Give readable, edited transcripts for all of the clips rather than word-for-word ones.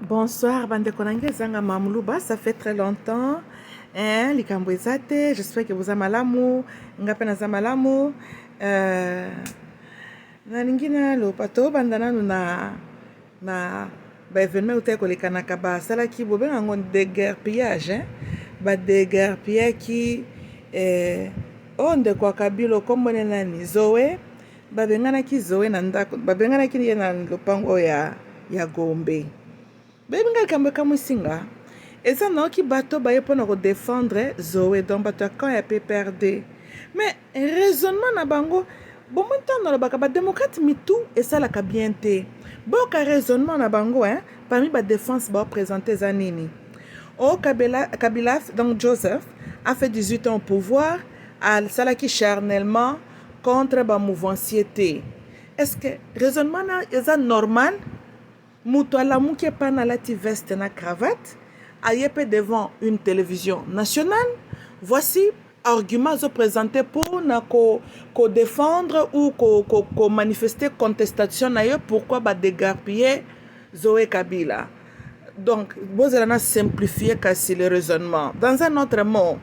Bonsoir, bande konange zanga mamluba, ça fait très longtemps. Hein, likambo ezate, j'espère que vous avez malamu, ngape na zamalamu. Na lingina lo pato bandana na ba événement uté kolekana ka ba sala ki bobe ngon déguerpillage, hein. Ba déguerpillage ki onde kwa kabilo kombone nani Zoe, ba bengana ki Zoe na ndako, ba bengana ki ye na lopango ya Gombe. Benga kambe kamusinga eza na ki bato baye pona ko défendre Zoé donc bato quand ya pe perdre mais raisonnement na bango bon maintenant na baka ba démocrate mitou et ça la ka bien te boka raisonnement na bango hein parmi ba défense ba présenter zanini Kabila donc Joseph a fait 18 ans au pouvoir à salaki charnellement contre ba mouvanciété. Est-ce que raisonnement na eza normal? Mutu alamu qui pas na lati veste na cravate ayepe devant une télévision nationale. Voici arguments présentés pour na ko défendre ou ko manifester contestation na yo pourquoi ba dégarpiller Zoé Kabila. Donc vous allez simplifier kasi le raisonnement dans un autre mot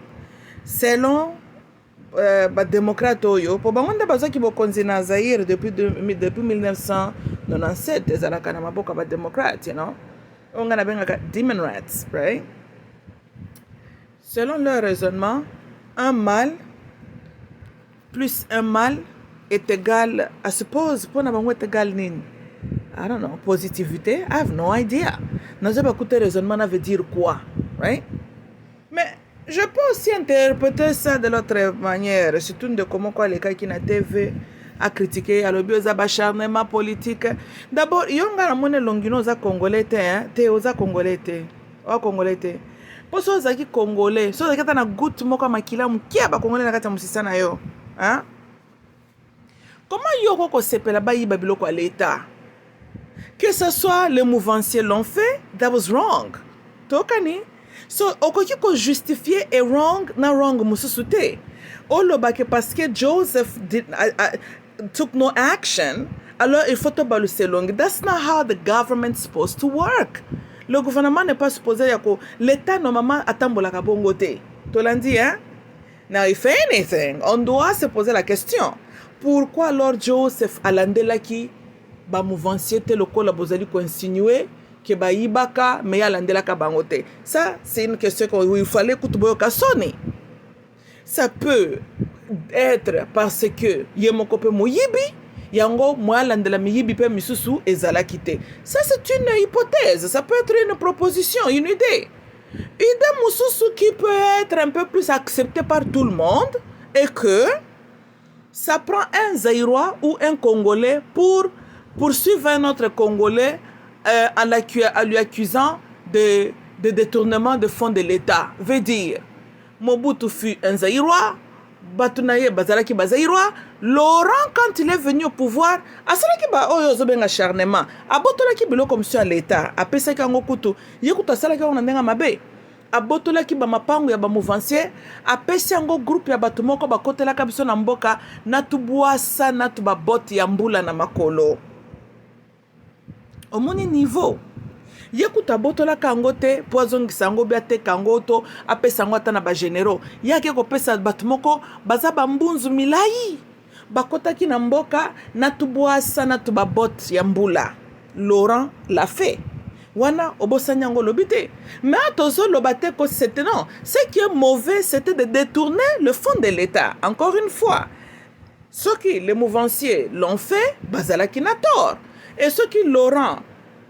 selon ba démocrate oyo po bango nde bazwaki bokonzi na Zaïre depuis 1997 ezalaka na maboka ba démocrate, you know, onga na bengaka demon rats, right? Selon leur raisonnement, un mal plus un mal est égal, I suppose, pour na bango est égal nini? I don't know, positivité? I have no idea. Nazo ba écouter raisonnement na veut dire quoi, right? Mais je peux aussi interpréter ça de l'autre manière, surtout de comment quoi les cas qui na TV a critiqué à l'objet aux acharnement politique. D'abord, il y a un monnaie longino aux Congolais, te aux Congolais, aux Congolais. Pour ceux qui Congolais, ceux qui ont un goût moka makila mkia ba Congolais na kata musisa na yo, hein? Comment yo ko sepela ba yiba biloko à l'État? Que ce soit les mouvanciers l'ont fait, that was wrong. Tokani. So, okoki ko justifier est wrong, na wrong mususute. Olobake parce que Joseph took no action, alors il faut te balancer long. That's not how the government's supposed to work. Le gouvernement n'est pas supposé yako. L'État normalement atambola ka bongo te. Tolandi, hein? Now, if anything, on doit se poser la question. Pourquoi alors Joseph alandelaki ba mouvancier te lokola bozali ko insinuer que baïbaka mais alandelaka bangote. Ça c'est une question où il fallait kutuboyo kasoni. Ça peut être parce que yemoko pe moyibi yango moi alandela miyibi pe misusu ezala kite. Ça c'est une hypothèse, ça peut être une proposition, une idée. Idée mususu qui peut être un peu plus acceptée par tout le monde et que ça prend un Zaïrois ou un Congolais pour poursuivre un autre Congolais en lui accusant de détournement de fonds de l'État. Veut dire, Mobutu fut un Zaïrois, Batunaye Bazalaki Bazaïrois, Laurent, quand il est venu au pouvoir, Asalaki Ba Oyo Zobenga acharnement, Abotolaki Bilo comme sur l'État, Apesaki Angokutu, Yekuta Salaki Onandenga Mabe, Abotolaki Ba Mapango ya Ba Mouvancier, Apesi Ango groupe ya Batumoko Bakotelaka Biso na Mboka, Natubuasa Natuba Boti ya Mbula na Makolo. Au mon niveau, yekuta botola kangote poison gisango biate kangoto apesa ngota na ba généraux yake ko pesa batumoko baza bambunzu milai bakotaki na mboka na tubwasa na tubabot ya mbula. Laurent l'a fait. Wana obosanyango lobite. Mais atozo lobate ko c'était non, ce qui est mauvais c'était de détourner le fonds de l'État. Encore une fois, ceux qui les mouvanciers l'ont fait, bazalaki na tort. Et ceux qui Laurent,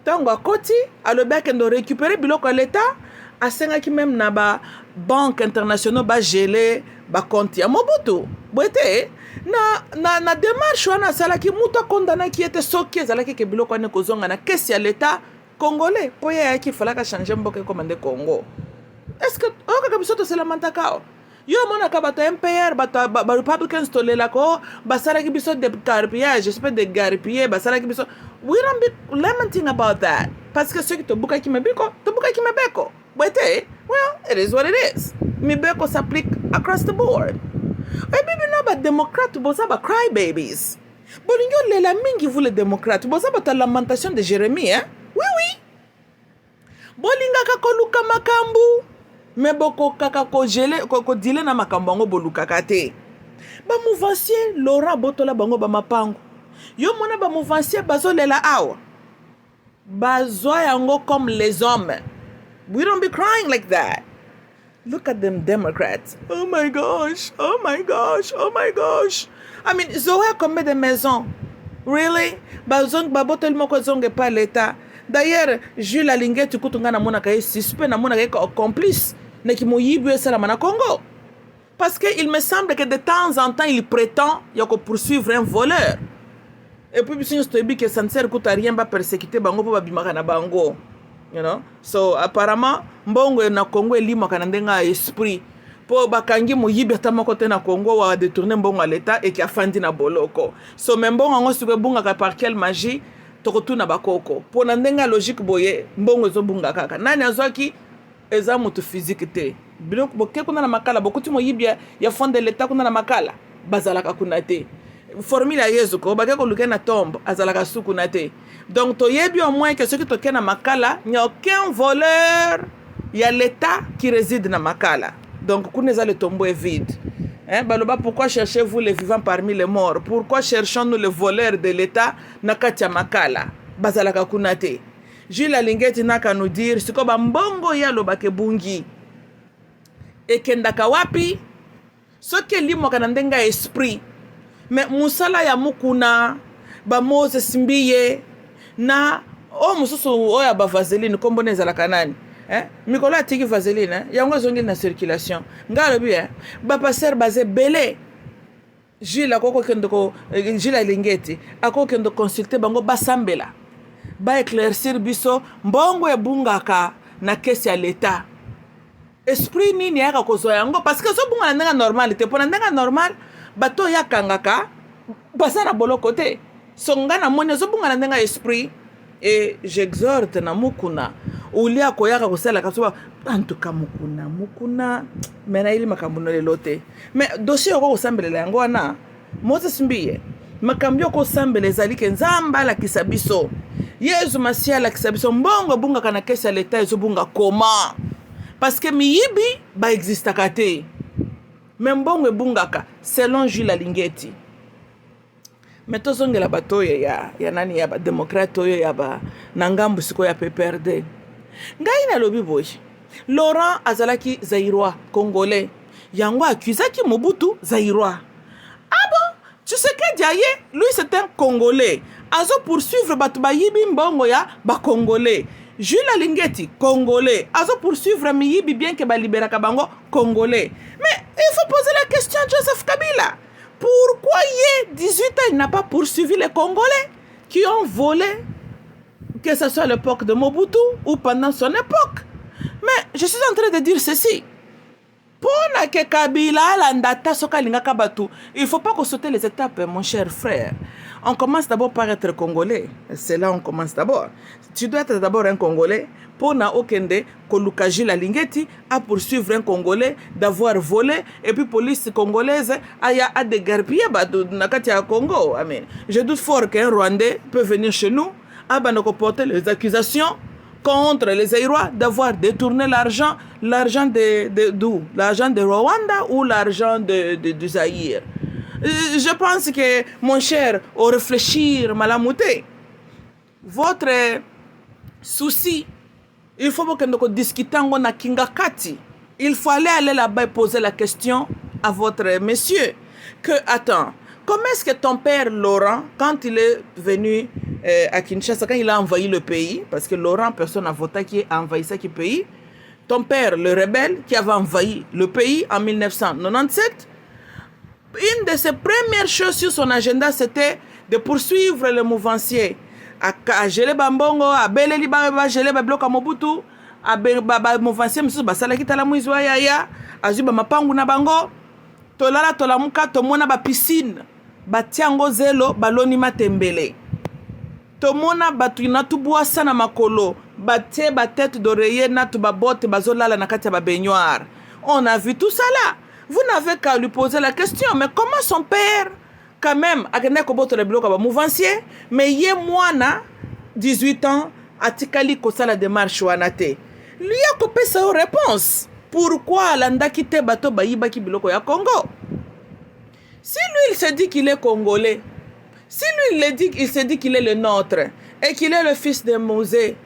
tango akoti, alobaki de récupérer biloko à l'État, asengaki même na ba banque internationale ba gelé ba compte ya Mobutu. Boete na démarche wana salaki muta condamné qui était soki zalaki ke biloko ne kozonga na caisse ya l'État congolais. Poye yaki falaka changer mboka commandé Congo. Est-ce que oka kabisoto c'est la mantakao? Yo mona ka bato MPR bato ba Republicans to lelako basara ki biso de garpillage, j'espère de garpiller basara ki biso. We don't be lamenting about that. Parce que ceux qui te buka ki mebiko, te buka ki mebeko. Wete, well, it is what it is. Mebeko s'applique across the board. Et bibi no ba démocrate boza ba cry babies. Bolingo lela mingi vous les démocrates boza ba ta lamentation de Jérémie, hein? Oui oui. bolingaka koluka makambu me bokokaka kodile na makambo yango bolukaka te. Bamouvancier Laurent botola bango bamapango yo mona bamouvancier bazolela awa bazwa yango comme les hommes. We don't be crying like that. Look at them Democrats. Oh my gosh, oh my gosh, oh my gosh. I mean, Zoé combien de maisons? Really? Babotel moko zonge pas l'État. D'ailleurs, Jules Alinguet tukutunga na mona kaye suspect na mona kaye complice na ki moyibu esala na Congo. Parce que il me semble que de temps en temps il prétend y a ko poursuivre un voleur. Et puis si je te dis que ça ne sert à rien ba persécuter bango po babimaka na bango. You know? So apparemment mbongo na Congo elimaka na ndenga esprit. Po bakangi moyibi ata moko te na Congo wa détourner mbongo à l'état et ki afandi na boloko. So mbongo ngo suke bunga ka par quelle magie tokotuna bakoko. Po na ndenga logique boye mbongo ezobunga kaka. Nani azwaki eza mutu physique te. Biloko boke kuna na makala bokuti moyibi ya fond de l'état kuna na makala bazalaka kuna te. Formule ya Yezu ko bakako luke na tombe azalaka suku na te. Donc toyebi au moins que ceux qui toquent na makala, il n'y a aucun voleur, il y a l'état qui réside na makala. Donc kuneza le tombeau est vide. Hein, baloba pourquoi cherchez-vous les vivants parmi les morts? Pourquoi cherchons-nous les voleurs de l'état na katia makala? Bazalaka kuna te. Jules Alingeti naka nous dire siko bambongo ya lobake bungi. Ekendaka wapi? Soke limo kanandenga esprit. Mais musala ya mukuna ba Moses Mbiye na mususu oya ba vaseline kombone ezalaka nani mikolo atiki vaseline yango zongi na circulation ngalo bi ba passer basé belé Jules akoko kendo Jules Alingeti akoko kendo consulter bango basambela ba éclaircir biso mbongo ebungaka na kesi ya l'état esprit nini yaka kozo yango parce que so bunga na ndenga normal te pona ndenga normal bato ya kangaka basana boloko te songa na moni zo bunga na ndenga esprit et j'exhorte na mukuna ulia koyaka kosala kasoba en tout cas mukuna mena ili makambo no lelote mais dossier ko kosambelela yango wana Moses Mbiye makambo ko sambele ezali ke nzamba la kisabiso Yesu Masia la kisabiso mbongo bunga kana kesi ya l'état ezo bunga koma parce que miyibi ba exista kate membongo bungaka selon Jules Alingeti. Mais tozongela batoye ya nani ya ba démocrate oyo ya ba nangambu siko ya PPRD. Ngai na lobi boy. Laurent azalaki Zaïrois congolais. Yango accusaki Mobutu Zaïrois. Ah bon? Tu sais que Diaye, lui c'est un congolais. Azo poursuivre batu bayibi mbongo ya ba congolais. Jules Alingeti congolais. Azo poursuivre miyibi bien que ba libéraka bango congolais. Mais il faut poser la question à Joseph Kabila. Pourquoi 18 ans, il n'a pas poursuivi les Congolais qui ont volé, que ce soit à l'époque de Mobutu ou pendant son époque? Mais je suis en train de dire ceci. Pour que Kabila l'andata sokalinga kabatu, il ne faut pas qu'on saute les étapes, mon cher frère. On commence d'abord par être Congolais. C'est là on commence d'abord. Tu dois être d'abord un Congolais. Pour na okende koluka Jules Alingeti à poursuivre un Congolais d'avoir volé et puis police congolaise a déguerpillé na kati ya Congo. Amen. Je doute fort qu'un Rwandais peut venir chez nous à porter les accusations contre les Zaïrois d'avoir détourné l'argent d'où? L'argent de Rwanda ou l'argent de Zaïre. Je pense que mon cher, au réfléchir malamouté, votre souci, il faut que nous discutions na Kingakati. Il faut aller là-bas et poser la question à votre monsieur. Que, attends, comment est-ce que ton père Laurent, quand il est venu à Kinshasa, quand il a envahi le pays, parce que Laurent, personne n'a voté qui a envahi ce pays, ton père, le rebelle, qui avait envahi le pays en 1997, une de ses premières choses sur son agenda, c'était de poursuivre le mouvancier. A gelé bambongo, a beleli ba gelé ba bloka Mobutu, a ba mouvancier msusu basala kitala muizwa ya, a zuba mapangu na bango, tolala tolamuka tomona ba piscine, ba tiango zelo baloni matembele. Tomona batu na tubua sana makolo, batte ba tête d'oreiller na tuba botte bazolala na kati ba baignoire. On a vu tout ça là. Vous n'avez qu'à lui poser la question, mais comment son père quand même, akende ko boto le bloka ba mouvancier, mais yé mwana 18 ans atikali ko sala démarche wanate. lui a coupé sa réponse. Pourquoi Landaki te bato bayiba ki biloko ya Congo? Si lui il se dit qu'il est congolais, si lui il se dit qu'il est le nôtre et qu'il est le fils de Mouzé,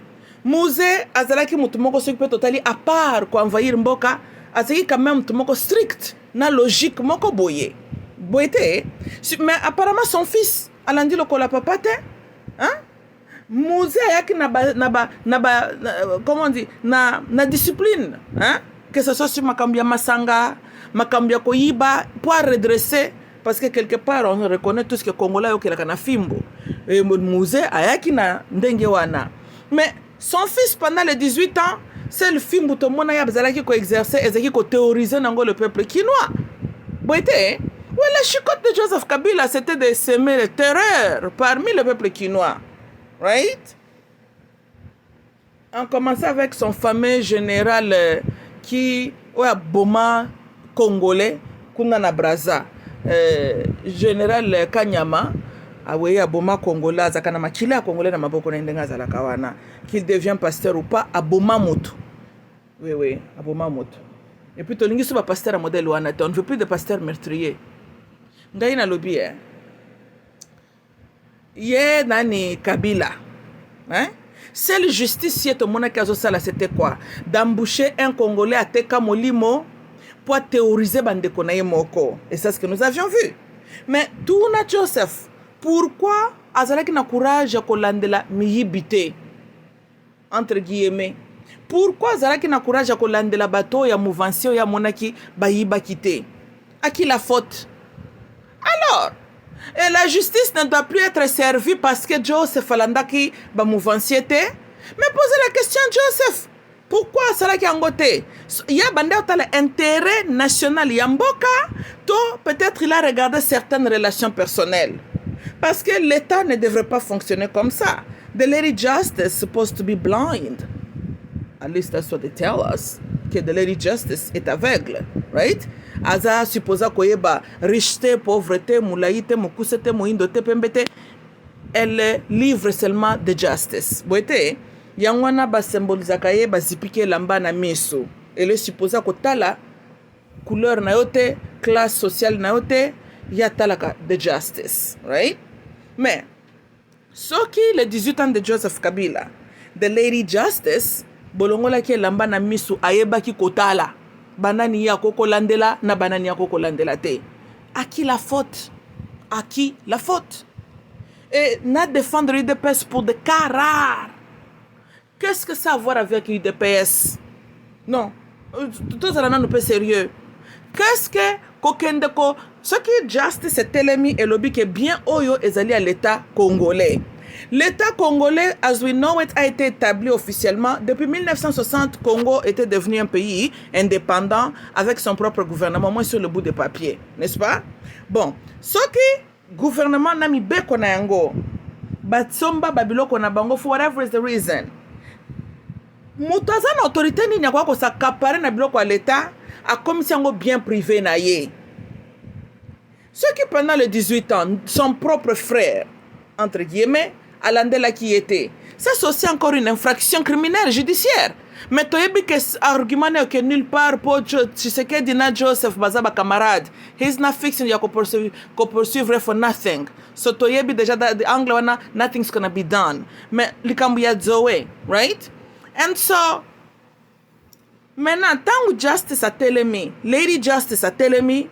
Mouzé azalaki mutu moko s'occupe totali à part ko envahir mboka, azalaki quand même mutu moko strict na logique moko boye. Boyete, mais apparemment son fils alandi lokola papa te, hein? Mouzé ayaki comment on dit, na discipline, hein? Que ce soit sur Makambia Masanga, Makambia Koyiba, pour redresser, parce que quelque part on reconnaît tout ce que Congolais au Kilakana Fimbo. Et Mouzé ayaki na ndenge wana. Mais son fils pendant les 18 ans, c'est le film où tout le monde a exercé et qui a théorisé le peuple quinois. Boyete, ouais, la chicotte de Joseph Kabila, c'était de semer le terreur parmi le peuple quinois. Right? On commençait avec son fameux général qui est Boma congolais, Kungana Braza. Général Kanyama, a Boma congolais, Zakanama Kila congolais na maboko na ndenga za la kawana. Qu'il devient pasteur ou pas, à Boma Moto. Oui, à Boma Moto. Et puis, Tolingi Souba pasteur à modèle Wana, on ne veut plus de pasteur meurtrier. Ngaïna lobby, hein? Yé nani Kabila, hein? Seule justice si tout le monde a ça c'était quoi? D'embaucher un Congolais à Teka Molimo pour théoriser Bandeko na Moko. Et c'est ce que nous avions vu. Mais tout na Joseph, pourquoi azalaki na courage kolandela miyibite entre guillemets? Pourquoi azalaki na courage kolandela bateau ya mouvancio ya monaki bayiba kité? À qui la faute? Alors, et la justice ne doit plus être servie parce que Joseph Alandaki ba mouvanciété. Mais posez la question, Joseph, pourquoi cela qui angoté? Il y a l'intérêt national Yamboka, peut-être il a regardé certaines relations personnelles. Parce que l'État ne devrait pas fonctionner comme ça. The Lady Justice is supposed to be blind. At least that's what they tell us. Que the Lady Justice est aveugle, right? Aza supposa koyeba richete, pauvreté, moulaïté, mokusete, moindote, pembete. Elle livre seulement de justice. Boite, yangwana ba symboliza kaye ba zipike lamba na miso. Elle supposa ko tala couleur na yote, classe sociale na yote, ya talaka de justice, right? Mais ce qui les 18 ans de Joseph Kabila, the Lady Justice, bolongola ki lamba na miso ayeba ki kotala. Banani ya koko landela na banani ya koko landela te. À qui la faute? À qui la faute? Et n'a défendre UDPS pour des cas rares. Qu'est-ce que ça a à voir avec UDPS? Non. Tout ça n'est pas sérieux. Qu'est-ce que kokendeko? Ce qui est justice c'est telemi et lobby que bien oyo ezali à l'État congolais. L'État congolais, as we know it, a été établi officiellement. Depuis 1960, Congo était devenu un pays indépendant avec son propre gouvernement, moins sur le bout de papier, n'est-ce pas? Bon, ce qui gouvernement n'a mis beko na yango, batsomba babiloko na bango for whatever is the reason. Mutaza na autorité ni nyakwa ko s'accaparer na biloko à l'État a comme si yango bien privé na ye. Ceux qui pendant les 18 ans, son propre frère, entre guillemets, Alandela qui était. Ça, c'est aussi encore une infraction criminelle judiciaire. Mais tu as dit que l'argument n'est que nulle part pour Tshisekedi na Joseph Bazaba camarade. He's not fixing ya ko poursuivre for nothing. So tu as dit déjà angle wana nothing's gonna be done. Mais likambu ya zoe, right? And so maintenant tant justice a telemi, Lady Justice a telemi,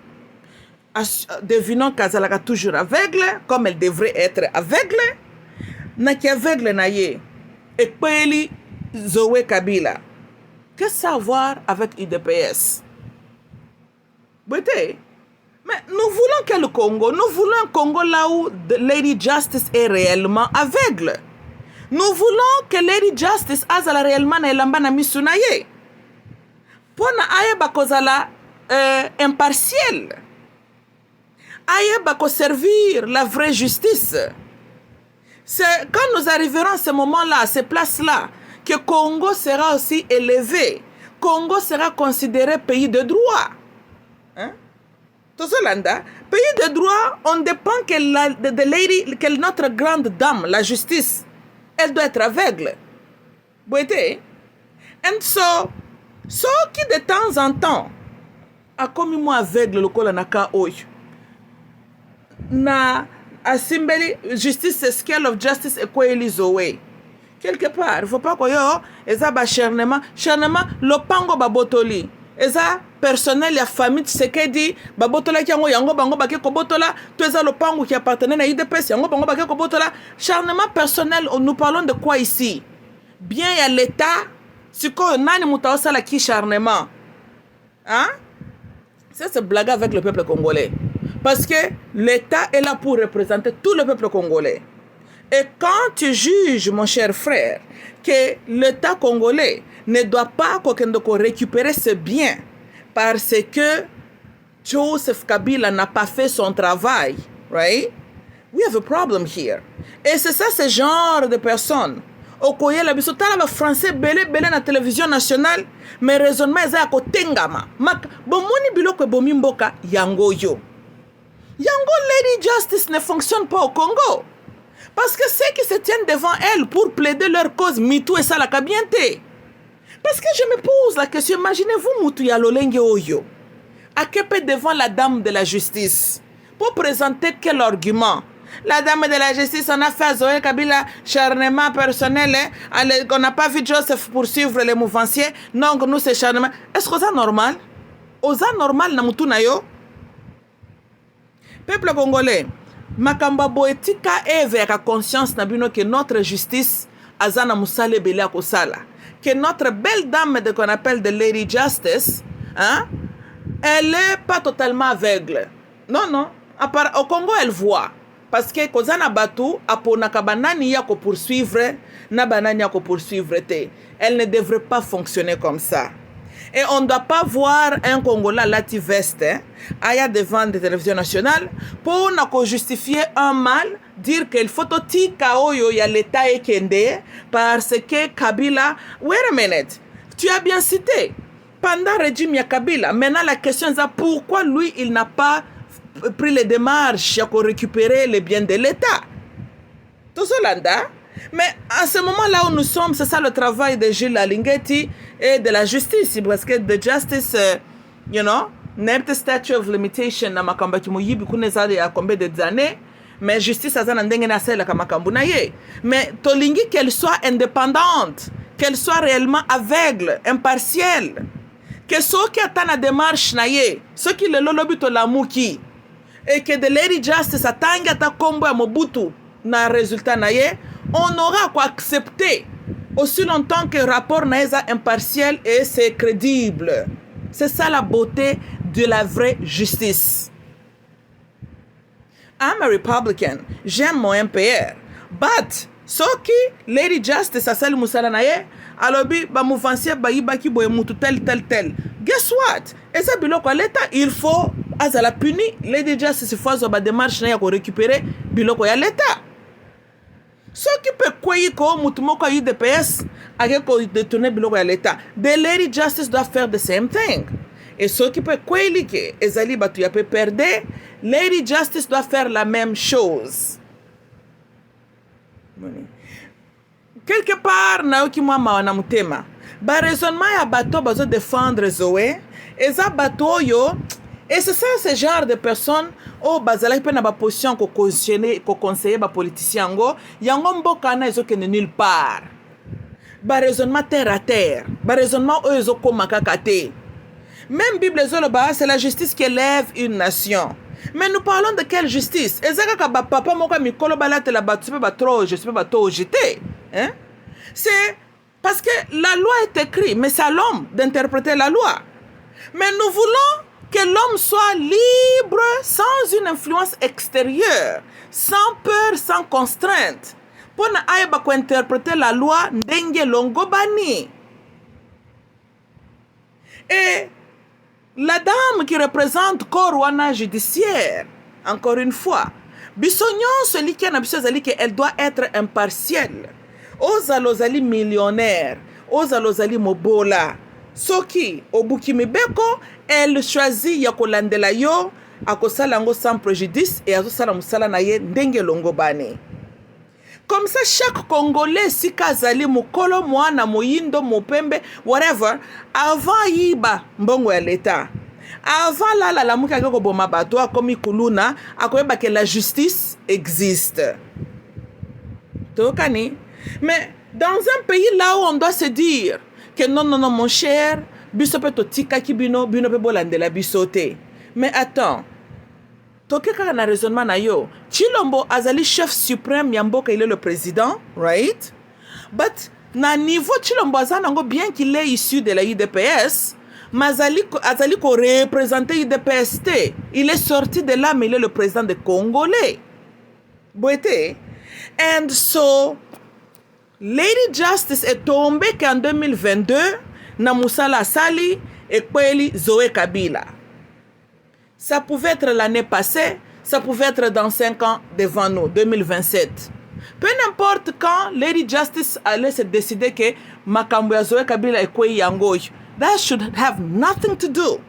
devinons qu'Azalaka toujours aveugle, comme elle devrait être aveugle. Na ki aveugle na ye. Et Peli Zoé Kabila. Qu'est-ce que ça a à voir avec UDPS? Mais nous voulons quel Congo? Nous voulons un Congo là où Lady Justice est réellement aveugle. Nous voulons que Lady Justice azala réellement na elamba na misu na ye. Pona aye bakozala impartiel. Aye bako servir la vraie justice. C'est quand nous arriverons à ce moment-là, à ces places-là, que Congo sera aussi élevé. Congo sera considéré pays de droit. Hein? Tosolanda, pays de droit, on dépend que notre grande dame, la justice, elle doit être aveugle. Boité, And so qui de temps en temps a commis moi aveugle lokola na ka oyo na asimbeli justice scale of justice ekweli zoe quelque part il faut pas koyo eza ba charnement lopango babotoli eza personnel ya famille Tshisekedi babotola ki yango bango bake kobotola to eza lopango qui appartenait na UDPS yango bango bake kobotola charnement personnel. Nous parlons de quoi ici? Bien ya l'état siko nani mutaosala ki charnement, hein? Ça c'est blague avec le peuple congolais parce que l'état est là pour représenter tout le peuple congolais. Et quand tu juges, mon cher frère, que l'État congolais ne doit pas récupérer ce bien parce que Joseph Kabila n'a pas fait son travail, right? We have a problem here. Et c'est ça, ce genre de personnes. Okoye la biso tala ba français belé na télévision nationale, mais raisonnement eza ko tengama. Mak bomoni biloko bomi mboka yango yo. Yango Lady Justice ne fonctionne pas au Congo. Parce que ceux qui se tiennent devant elle pour plaider leur cause, Mitou et Salaka bienté. Parce que je me pose la question, imaginez-vous Moutou Yalolenge Oyo, à Kepe devant la dame de la justice, pour présenter quel argument? La dame de la justice, on a fait à Zoé Kabila charnement personnel, on n'a pas vu Joseph poursuivre les mouvanciers, non, nous c'est charnement. Est-ce que c'est normal? Oza normal na Moutou Nayo? Peuple congolais, makamba boetika eve ya conscience na bino que notre justice azana musale bele akosala, que notre belle dame de qu'on appelle de Lady Justice, hein, elle est pas totalement aveugle. Non, au Congo elle voit parce que kozana batu apona kabanani ya ko poursuivre na banani ya ko poursuivre te. Elle ne devrait pas fonctionner comme ça. Et on ne doit pas voir un Congolais lativeste aya devant des télévisions nationales pour justifier un mal, dire qu'il faut que Kaoyo ya l'État est kende parce que Kabila. Wait a minute, tu as bien cité pendant le régime ya Kabila. Maintenant la question est pourquoi lui il n'a pas pris les démarches pour récupérer les biens de l'État. Tout cela là. Mais à ce moment-là où nous sommes, c'est ça le travail de Gilles Alingeti et de la justice. Parce que the justice, you know, n'importe statute of limitation na makamba kimoyibi kuneza ya combien d'années, mais justice azana ndenge na sela kama makambu na ye. Mais tolingi qu'elle soit indépendante, qu'elle soit réellement aveugle, impartielle, que ceux qui attendent la démarche na ye, ceux qui le lolobi to la muki, et que de Lady Justice atangi ata kombo ya Mobutu na résultat na ye, on aura quoi accepter aussi longtemps que le rapport n'est impartial et c'est crédible. C'est ça la beauté de la vraie justice. I'm a Republican. J'aime mon MPR. But, so qui Lady Justice a celle musala naye, alobi ba mouvancier ba yibaki boye mutu tel. Guess what? Et ça biloko l'État, il faut azala puni Lady Justice faut ba démarche na ya ko récupérer biloko ya l'État. Ce qui peut quoi ko mutumoko UDPS avec ko détourner biloko ya l'État. The Lady Justice doit faire the same thing. Et ce qui peut quoi que ezali batu ya peut perdre, Lady Justice doit faire la même chose. Quelque part na yoki mwa na mutema. Ba raisonnement ya bato bazo défendre Zoé, eza bato yo. Et c'est ça, ce genre de personnes, oh, bazala qui na ba position ko conseiller ba politicien ngo, yango mboka na ezo kene nulle part. Ba raisonnement terre à terre, ba raisonnement ezo komaka kate. Même Bible zoloba, c'est la justice qui élève une nation. Mais nous parlons de quelle justice? Ezaka ka ba papa moka mikolo balate la batu ba trop, je sais pas trop jeter, hein? C'est parce que la loi est écrite, mais c'est à l'homme d'interpréter la loi. Mais nous voulons que l'homme soit libre, sans une influence extérieure, sans peur, sans contrainte. Pour interpréter la loi, ndenge longobani. Et la dame qui représente Korwana judiciaire, encore une fois, Bissognon, celui qui a elle doit être impartielle. Ozalozali millionnaire, Ozalozali mobola. Soki Obukimibeko, elle choisit Yakolandela yo, Akosalango sans préjudice et Azosala Musala naye ndenge longobani. comme ça chaque Congolais si kazali mukolo mwana moyindo mopembe whatever avant yiba mbongo ya l'État avant la lamuka ko boma bato akomi kuluna akoyeba que la justice existe tokani mais dans un pays là où on doit se dire que non mon cher biso pe totika ki bino pe bolandela biso te mais attends tokeka na raisonnement na yo Chilombo azali chef suprême ya mboka il est le président right but na niveau Chilombo azanango bien qu'il est issu de la UDPS azali ko représenter UDPS te il est sorti de là mais il est le président des Congolais boete and so Lady Justice est tombée qu'en 2022 na musala sali et kweli Zoé Kabila. Ça pouvait être l'année passée, ça pouvait être dans 5 ans devant nous, 2027. Peu n'importe quand, Lady Justice allait se décider que makambo ya Zoé Kabila ekwe yango. That should have nothing to do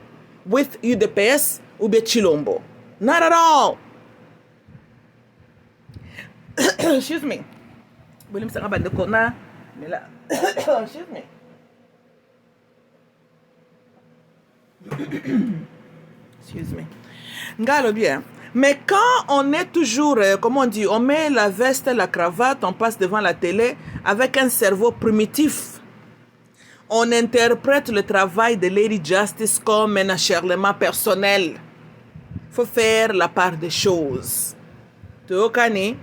with UDPS ou bien Chilombo. Not at all. Excuse me. Excuse me. Excuse me. Ngalo bien. Mais quand on est toujours, comment on dit, on met la veste, la cravate, on passe devant la télé avec un cerveau primitif. On interprète le travail de Lady Justice comme un acharnement personnel. Il faut faire la part des choses. Tokani,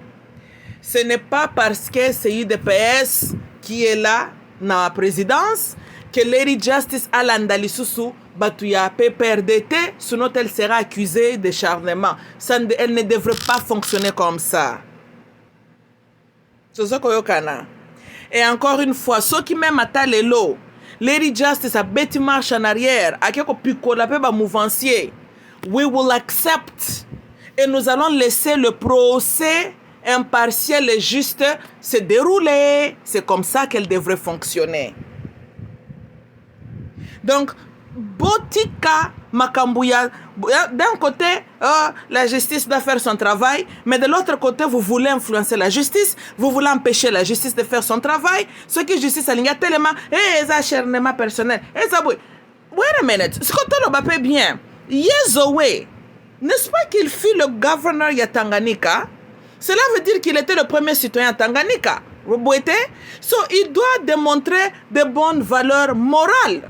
ce n'est pas parce que c'est UDPS qui est là dans la présidence que Lady Justice a l'andalisusu batuya PPRDT, sinon elle sera accusée d'acharnement. Elle ne devrait pas fonctionner comme ça. Et encore une fois, ceux qui même attendent les lots, Lady Justice a bêti marche en arrière, a quelque picola pe ba mouvancier. We will accept et nous allons laisser le procès impartial et juste se dérouler. C'est comme ça qu'elle devrait fonctionner. Donc, Botika Makambouya, d'un côté, la justice doit faire son travail, mais de l'autre côté, vous voulez influencer la justice, vous voulez empêcher la justice de faire son travail. Ce qui est justice, il y a tellement, et acharnement personnel. Et ça, wait a minute, ce que tu as bien, Zoé, n'est-ce pas qu'il fut le gouverneur de Tanganyika? Cela veut dire qu'il était le premier citoyen Tanganyika. So, il doit démontrer de bonnes valeurs morales.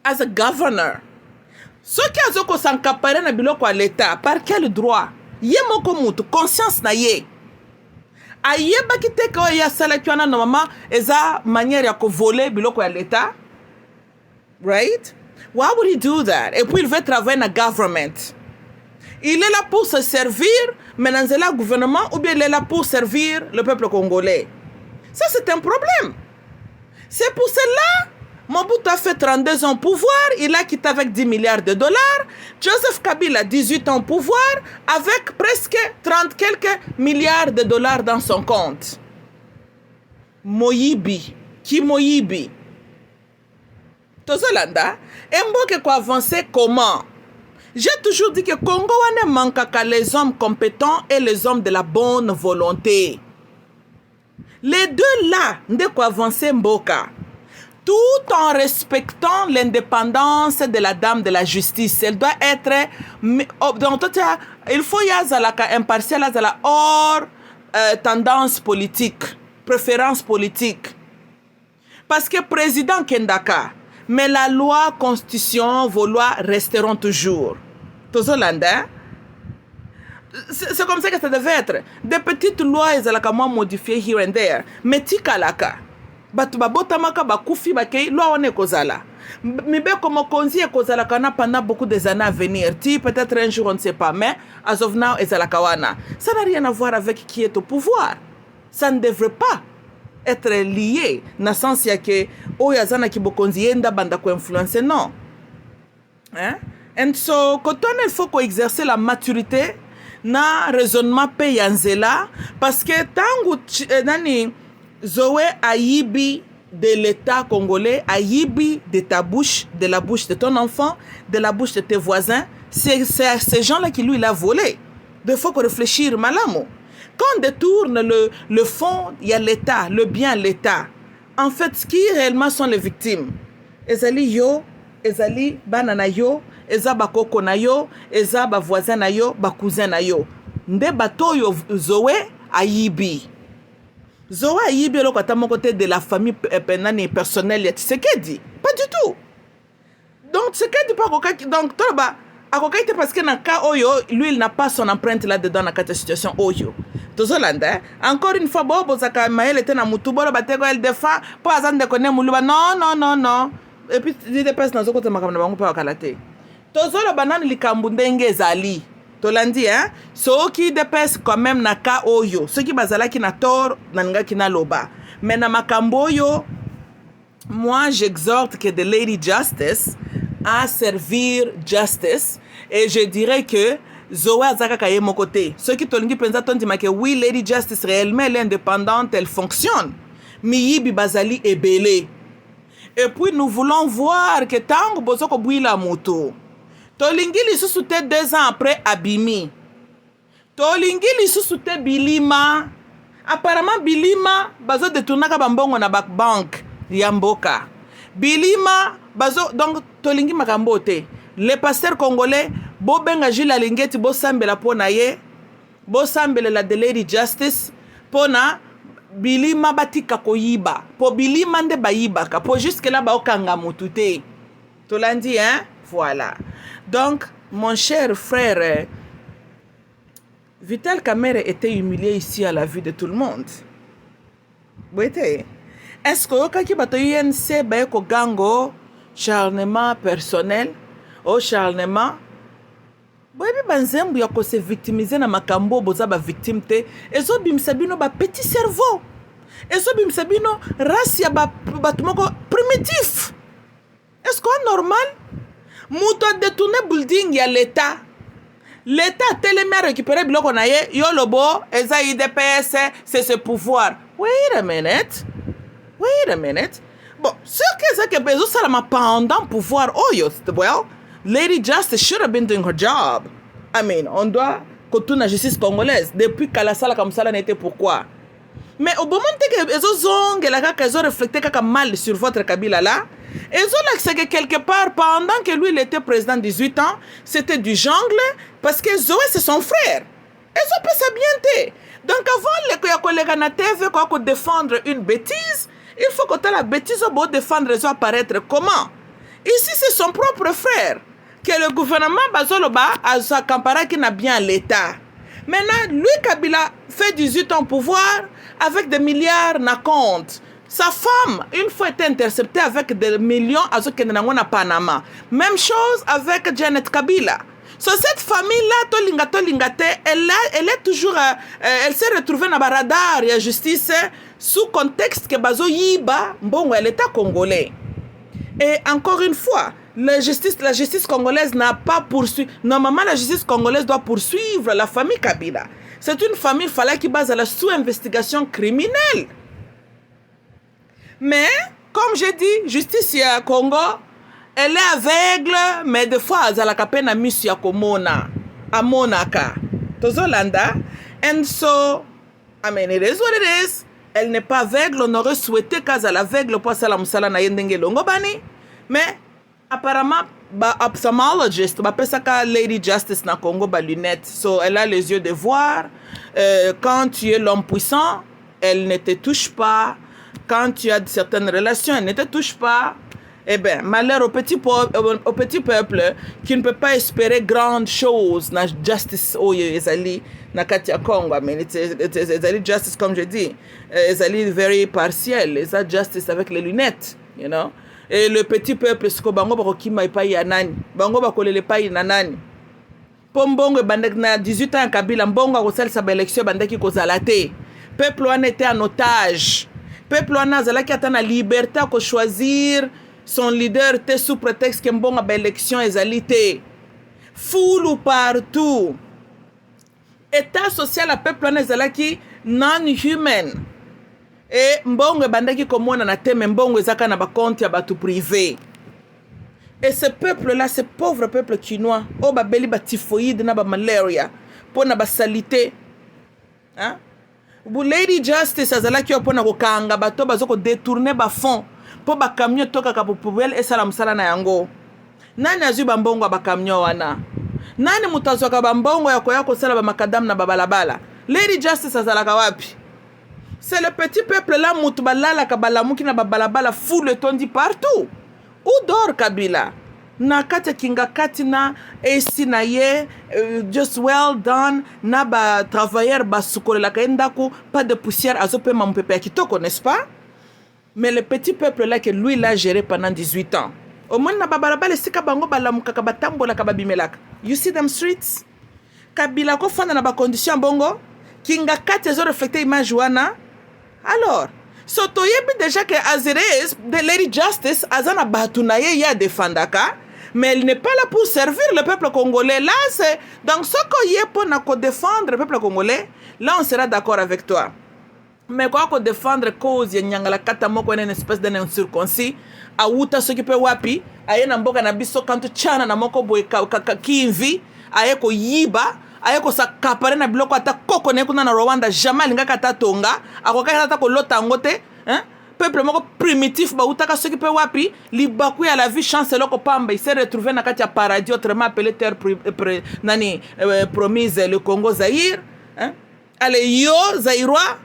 As a governor. Ce qui a zoko sankapare na biloko à l'État, par quel droit? Ye moko mutu, conscience na ye. Aye bakite ko ya sala kiwana na mama eza manière ya ko voler biloko à l'État. Right? Why would he do that? Et puis il veut travailler na government. Il est là pour se servir, mais dans le gouvernement, ou bien il est là pour servir le peuple congolais. Ça, c'est un problème. C'est pour cela Mobutu a fait 32 ans au pouvoir, il a quitté avec 10 milliards de dollars. Joseph Kabila, 18 ans au pouvoir, avec presque 30 quelques milliards de dollars dans son compte. Moyibi, qui Moyibi? Tozolanda, Mboke ko avancer comment? J'ai toujours dit que Congo ne manque qu'à les hommes compétents et les hommes de la bonne volonté. Les deux là, ne ko avancer Mboka. Tout en respectant l'indépendance de la dame de la justice. Elle doit être... il faut y avoir impartial, hors tendance politique, préférence politique. Parce que président Kendaka, mais la loi, constitution, vos lois resteront toujours. C'est comme ça que ça devait être. Des petites lois, elles sont modifiées here and there. Mais tikalaka. Batu babotamaka bakufi bakei loi wane kozala mibe comme konzi kozala kana pendant beaucoup des années à venir ti peut-être un jour on ne sait pas mais as of now ezala kawana ça n'a rien à voir avec qui est au pouvoir ça ne devrait pas être lié na sens ya ke oyazana ki bokonzi yenda banda ko influencer non hein and so quand il faut ko exercer la maturité na raisonnement pe yanzela parce que tangu nani Zoé Ayibi de l'État congolais, Ayibi de ta bouche, de la bouche de ton enfant, de la bouche de tes voisins. C'est ces gens-là qui lui l'a volé. Il faut qu'on réfléchisse malamo. Quand on détourne le fond, il y a l'État, le bien l'État. En fait, ce qui réellement sont les victimes, ezali yo, ezali bana na yo, eza bakoko na yo, eza ba voisin na yo, ba cousin na yo. Nde bato yo Zoé ayibi. Zoé ayibi lo kata mon côté de la famille penani personnelle ya Tshisekedi. Pas du tout. Donc Tshisekedi pas koka donc toba akoka ite parce que na cas oyo lui il n'a pas son empreinte là-dedans dans cette situation oyo. Tozolanda encore une fois bobo zaka maele tena mutu bolo bateko elle défend po azande kone muluba non et puis des personnes nazo kota makamna bango pa wakalate. Tozolo banani likambu ndenge ezali. Tolandi hein so qui dépêche quand même na cas oyo ceux qui bazala ki na tor nanga ki na loba mais na makambo yo moi j'exhorte que the Lady Justice à servir justice et je dirais que Zoé azaka kaye mon côté ceux qui tolingi penza tondima que oui Lady Justice réellement elle est indépendante elle fonctionne miyibi bazali ebele et puis nous voulons voir que tango bozoko bwila moto tolingi lisusu te 2 ans après abimi tolingi lisusu te bilima apparemment bilima bazo détournaka bambongo na bank ya mboka bilima bazo donc tolingi makambo te les pasteurs congolais bobenga Jules Alingeti bosambela pona ye bosambela la Lady Justice pona bilima batika koyiba po bilima nde bayibaka po jusque là baokanga mutu te tolandi hein voilà. Donc, mon cher frère, Vital Kamerhe était humilié ici à la vue de tout le monde. Est-ce que vous avez un gango charnement personnel ou charnement? Boyebi banzembu ya ko se victimiser na makambo boza ba victime te ezo bimisa bino ba petit cerveau ezo bimisa bino race ya ba moko primitif. Est-ce que c'est normal? Mouto détourné building ya l'État. L'État a tellement récupéré biloko na ye yo lobo eza IDPS c'est ce pouvoir. Wait a minute. Bon, ce que c'est que bezo salama pendant pouvoir oyo. Well, Lady Justice should have been doing her job. I mean, on doit continuer la justice congolaise depuis qu'elle a sala comme ça n'était pourquoi. Mais au moment que ezo zonge la kaka ezo refléter kaka mal sur votre Kabila là. Et c'est que quelque part, pendant que lui il était président 18 ans, c'était du jungle parce que Zoé c'est son frère. Et ça peut s'abienter. Donc avant que les collègues na TV quoi défendre une bêtise, il faut que la bêtise au défendre et apparaître comment? Ici c'est son propre frère que le gouvernement Bazoloba a sa campara qui n'a bien l'État. Maintenant lui Kabila fait 18 ans au pouvoir avec des milliards na compte. Sa femme, une fois été interceptée avec des millions à ce qu'elle n'a pas Panama. Même chose avec Janet Kabila. So, cette famille-là, elle est toujours, elle s'est retrouvée dans le radar et la justice sous contexte que Bazo Yiba, bon, elle est congolais. Et encore une fois, la justice congolaise n'a pas poursuivi. Normalement, la justice congolaise doit poursuivre la famille Kabila. C'est une famille qui base à la sous-investigation criminelle. Mais, comme j'ai dit, justice ya Congo, elle est aveugle, mais des fois, elle a kapena misu ya komona, amonaka. Tozolanda. And so, I mean, it is what it is. Elle n'est pas aveugle, on aurait souhaité qu'elle soit aveugle pour ça la musala na yendenge longo bani. Mais, apparemment, ophthalmologist, ka Lady Justice na Congo ba lunette. So, elle a les yeux de voir. Quand tu es l'homme puissant, elle ne te touche pas. Quand tu as certaines relations, elle ne te touche pas. Eh bien, malheur au petit peuple qui ne peut pas espérer grandes choses dans la justice ezali na Katia Congo. I mean, it's justice, comme je dis. Ezali very partiel. It's justice avec les lunettes, you know. Et le petit peuple, c'est que bango bako kima ipai ya nani. Bango bako lele pai na nani. Pombongo bandek na 18 ans Kabila, mbongo ko sel sa ba élection bandeki ko zalate. Peuple en était en otage. Peuple en azalaki ata na liberté ko choisir son leader te sous prétexte que mbongo ba élection ezali te. Foule partout. État social à peuple en azalaki non-human. Et mbongo bandaki komona na te mbongo ezaka na ba compte ya batu privé. Et ce peuple-là, ce pauvre peuple chinois, oh ba beli ba typhoïde na ba malaria, pour na ba salité, hein? Lady Justice azalaki yo mpona kokanga bato bazo détourner ba fond po ba camion tokaka po poubelle esala mosala na yango. Nani azwi bambongo ya ba camion wana? Nani mutu azwaka bambongo ya koya kosala ba makadam na babalabala? Lady Justice azalaka wapi? C'est le petit peuple là mutu balalaka balamuki na babalabala foule tondi partout. Où dort Kabila? Na kati kinga kati na esi na ye just well done na ba travailleur ba sukolela kaendako pas de poussière azope mampepe ya kitoko, n'est-ce pas? Mais le petit peuple là que lui l'a géré pendant 18 ans. Au moins na babalabala esika bango balamukaka batambolaka babimelaka. You see them streets? Kabila ko fanda na ba condition bongo kinga kati ezo reflecter image wana. Alors soto yebi déjà que Azerès de Lady Justice azana batuna ye ya defendaka. Mais elle n'est pas là pour servir le peuple congolais. Là, c'est donc ce qu'on y est pour défendre le peuple congolais. Là, on sera d'accord avec toi. Mais quoi qu'on défendre cause y a la katamoko une espèce d'un incirconcis. A wuta ce qui peut wapi. Aye na mboka na biso kantu chana na moko boy kinvi. Aye ko yiba. Aye ko sa kapare na biloko ata koko ne kuna na Rwanda jamais linga kata tonga. Akoka kata ko lota ngote. Hein? Peuple moko primitif ba utaka ce qui peut wapi libaku ya la vie chance loko pamba il s'est retrouvé na kati ya paradis autrement appelé terre promise le Congo Zaïre, hein? Ale yo Zaïrois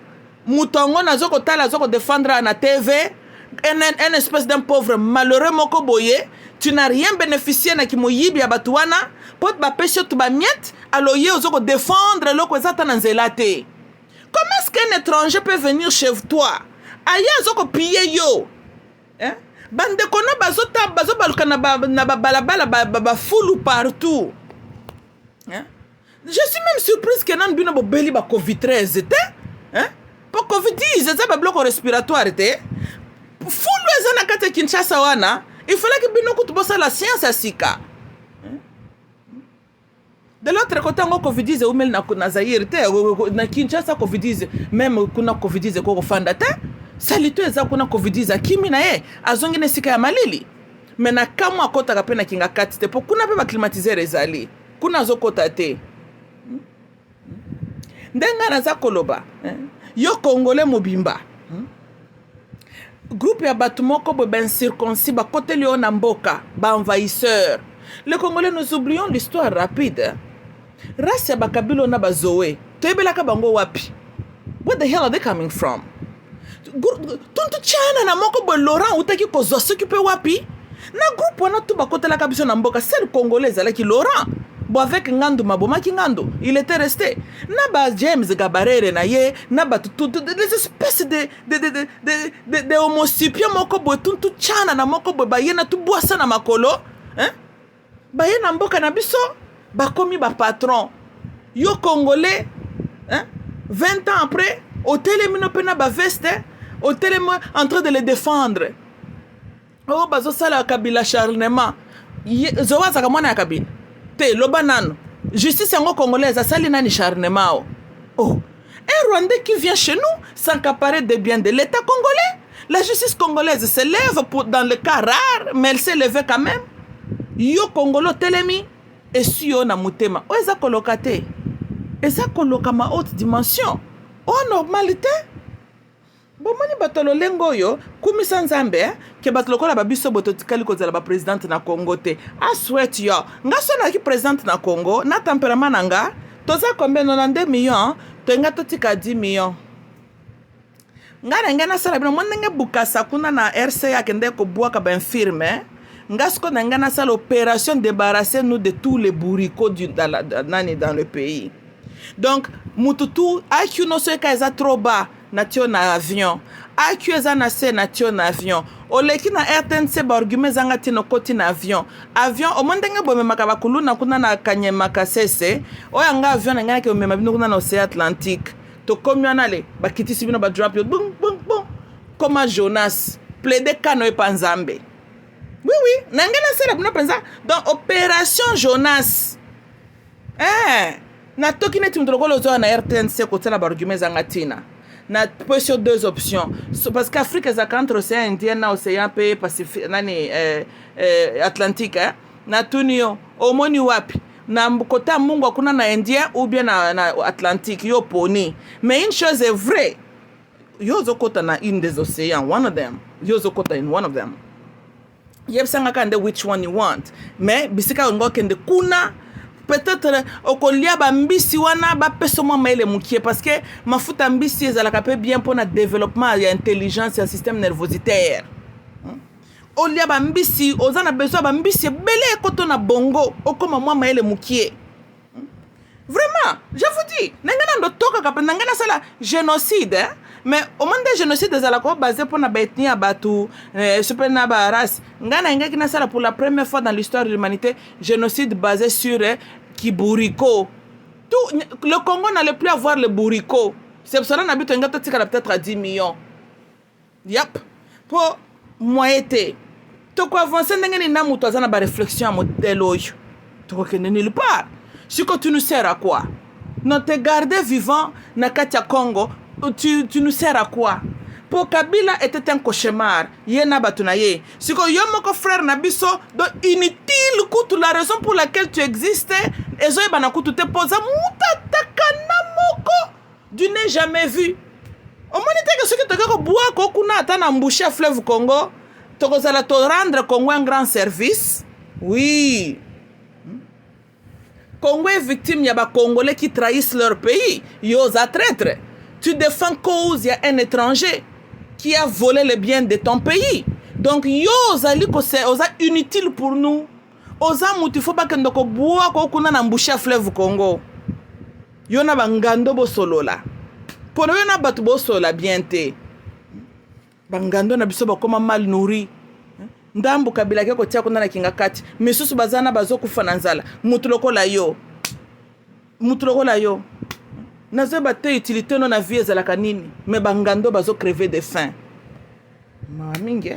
mutongo na zoko tala zoko défendre na TV un espèce d'un pauvre malheureux moko boye. Tu n'as rien bénéficié na kimoyibi ya batuana pot ba pesho tu ba miette alo ye zoko défendre loko ezata na nzelate. Comment est-ce qu'un étranger peut venir chez toi? Aya zoko piller yo, hein? Bande kono bazo baluka na balabala ba foule partout, hein? Je suis même surprise que nan bino bo beli ba Covid-13 était, hein? Pour Covid-10 ça ba bloc respiratoire était. Foule ezana kata Kinshasa wana, il fallait que bino kutubosa la science asika. De l'autre côté, on Covid-10 ou même na Zaïre na Kinshasa Covid-10 même kuna Covid-10 ko fanda te. Salito eza kuna Covid-10 kimi na ye azongene sika ya malili. Mais na kamwa kota ka pena kinga kati te po kuna pe ba climatiser ezali. Kuna zokota te. Ndenga na za koloba, yo Congolais mobimba. Groupe ya batu moko bo ben circoncis ba kote lio na mboka, ba envahisseur. Les Congolais, nous oublions l'histoire rapide. Race ya bakabilo na bazoe. Toyebelaka bango wapi? Where the hell are they coming from? Tuntu chana na moko bo Laurent utaki kozwa s'occuper wapi? Na groupe wana tu bakotelaka biso na mboka seul Congolais alaki Laurent. Bo avec Ngandu mabomaki Ngandu, il était resté. Na ba James Gabarere na ye, na ba tout des espèces de homo sapiens moko bo tuntu chana na moko bo bayena tu boisa na makolo, hein? Bayena mboka na biso bakomi ba patron. Yo Congolais, hein? 20 ans après, au télémino pena ba veste, au télémino en train de les défendre. Oh bazo sala Kabila charnement. Zowa zaka mwana ya Kabila. Te lobanano. Justice yango congolaise asali nani charnement. Oh, un Rwandais qui vient chez nous s'accaparer des biens de l'État congolais. La justice congolaise se lève dans le cas rare, mais elle s'est levée quand même. Yo Congolo telemi et si yo na mutema. O eza koloka te. Eza koloka ma haute dimension. O normalité. Bomoni batolo lengo yo kumisa nzambe ke batolo kola babiso bototikali kozala ba présidente na Congo te. I sweat yo. Ngaso na ki présidente na Congo na tempérament nanga toza combien 92 millions tenga totika 10 millions. Ngana ngana sala bino monenge bukasa kuna na RCA kende ko bwaka ba infirme. Ngasko na ngana sala opération débarrasser nous de tous les bourricots dans le pays. Donc mututu IQ no se ka eza trop bas natio na avion. IQ eza na se natio na avion. Oleki na RTNC ba argument zanga tino koti na avion. Avion o mondenge bome makaba kuluna kuna na Kanyema Kasese. Oya nga avion na ngana ke omema bino kuna na Océan Atlantique. To komiana le bakitisi bino ba drop yo bum bum bum. Comme Jonas plaider kano e panzambe. Oui oui, nangana sala bino penza dans opération Jonas. Na tokine timtolokolo zo na RTNC ko tela ba argument zanga tina. Na position deux options parce qu'Afrique est entre océan Indien na océan Pacifique nani Atlantique na tunio omoni wapi na côté mungu hakuna na Indien ou bien na Atlantique yo poni. Mais une chose est vraie, yo zokota na une des océans, one of them. Yo zokota in one of them. Yep sanga kande which one you want. Mais bisika ngo kende kuna peut-être okolia ba mbisi wana ba peso mwa maile mukie parce que mafuta mbisi ezalaka pe bien pour na développement ya intelligence ya système nervositaire. Olia ba mbisi ozana besoin ba mbisi belé koto na bongo okoma mwa maile mukie. Vraiment, je vous dis, nangana ndo toka kapa nangana sala génocide, hein? Mais au moment de génocide ezalaka basé pour na betni ya batu super na ba race. Ngana ngaki na sala pour la première fois dans l'histoire de l'humanité génocide basé sur Kiburiko. Tout le Congo n'allait plus avoir le bourrico. C'est pour ça qu'on habite peut-être à 10 millions. Yep. Pour moyété. Tu peux avancer dans la réflexion à modèle. Tu peux aller nulle part. Si tu nous sers à quoi? Non, te garder vivant dans Katia Congo, tu nous sers à quoi? Pour Kabila était un cauchemar. Yena batunaye. Si ko yo moko frère nabiso donc inutile kutu la raison pour laquelle tu existais. Ezo bana kutu te posa mutataka na moko. Du n'ai jamais vu. Au moins que ce qui te ko bois ko kuna ata na mboucher fleuve Congo. Toko zala to rendre Congo un grand service. Oui. Congo est victime y'a ba Congolais qui trahissent leur pays. Yo za traître. Tu défends cause y'a un étranger qui a volé les biens de ton pays. Donc, yo, zali ko c'est inutile pour nous. Oza mutu faut pas que ndoko bois ko kuna na mboucher fleuve Congo. Yo na bangando bo solo la. Pour yo na batu bo solo bien te. Bangando na biso ba koma mal nourri. Ndambu kabila ke ko tia kuna na kinga kati. Misusu bazana bazo kufa na nzala. Mutu lokola yo. Mutu lokola yo. Nazo bate utilité non na vie ezalaka nini mais bangando bazo crever de faim. Mama mingi.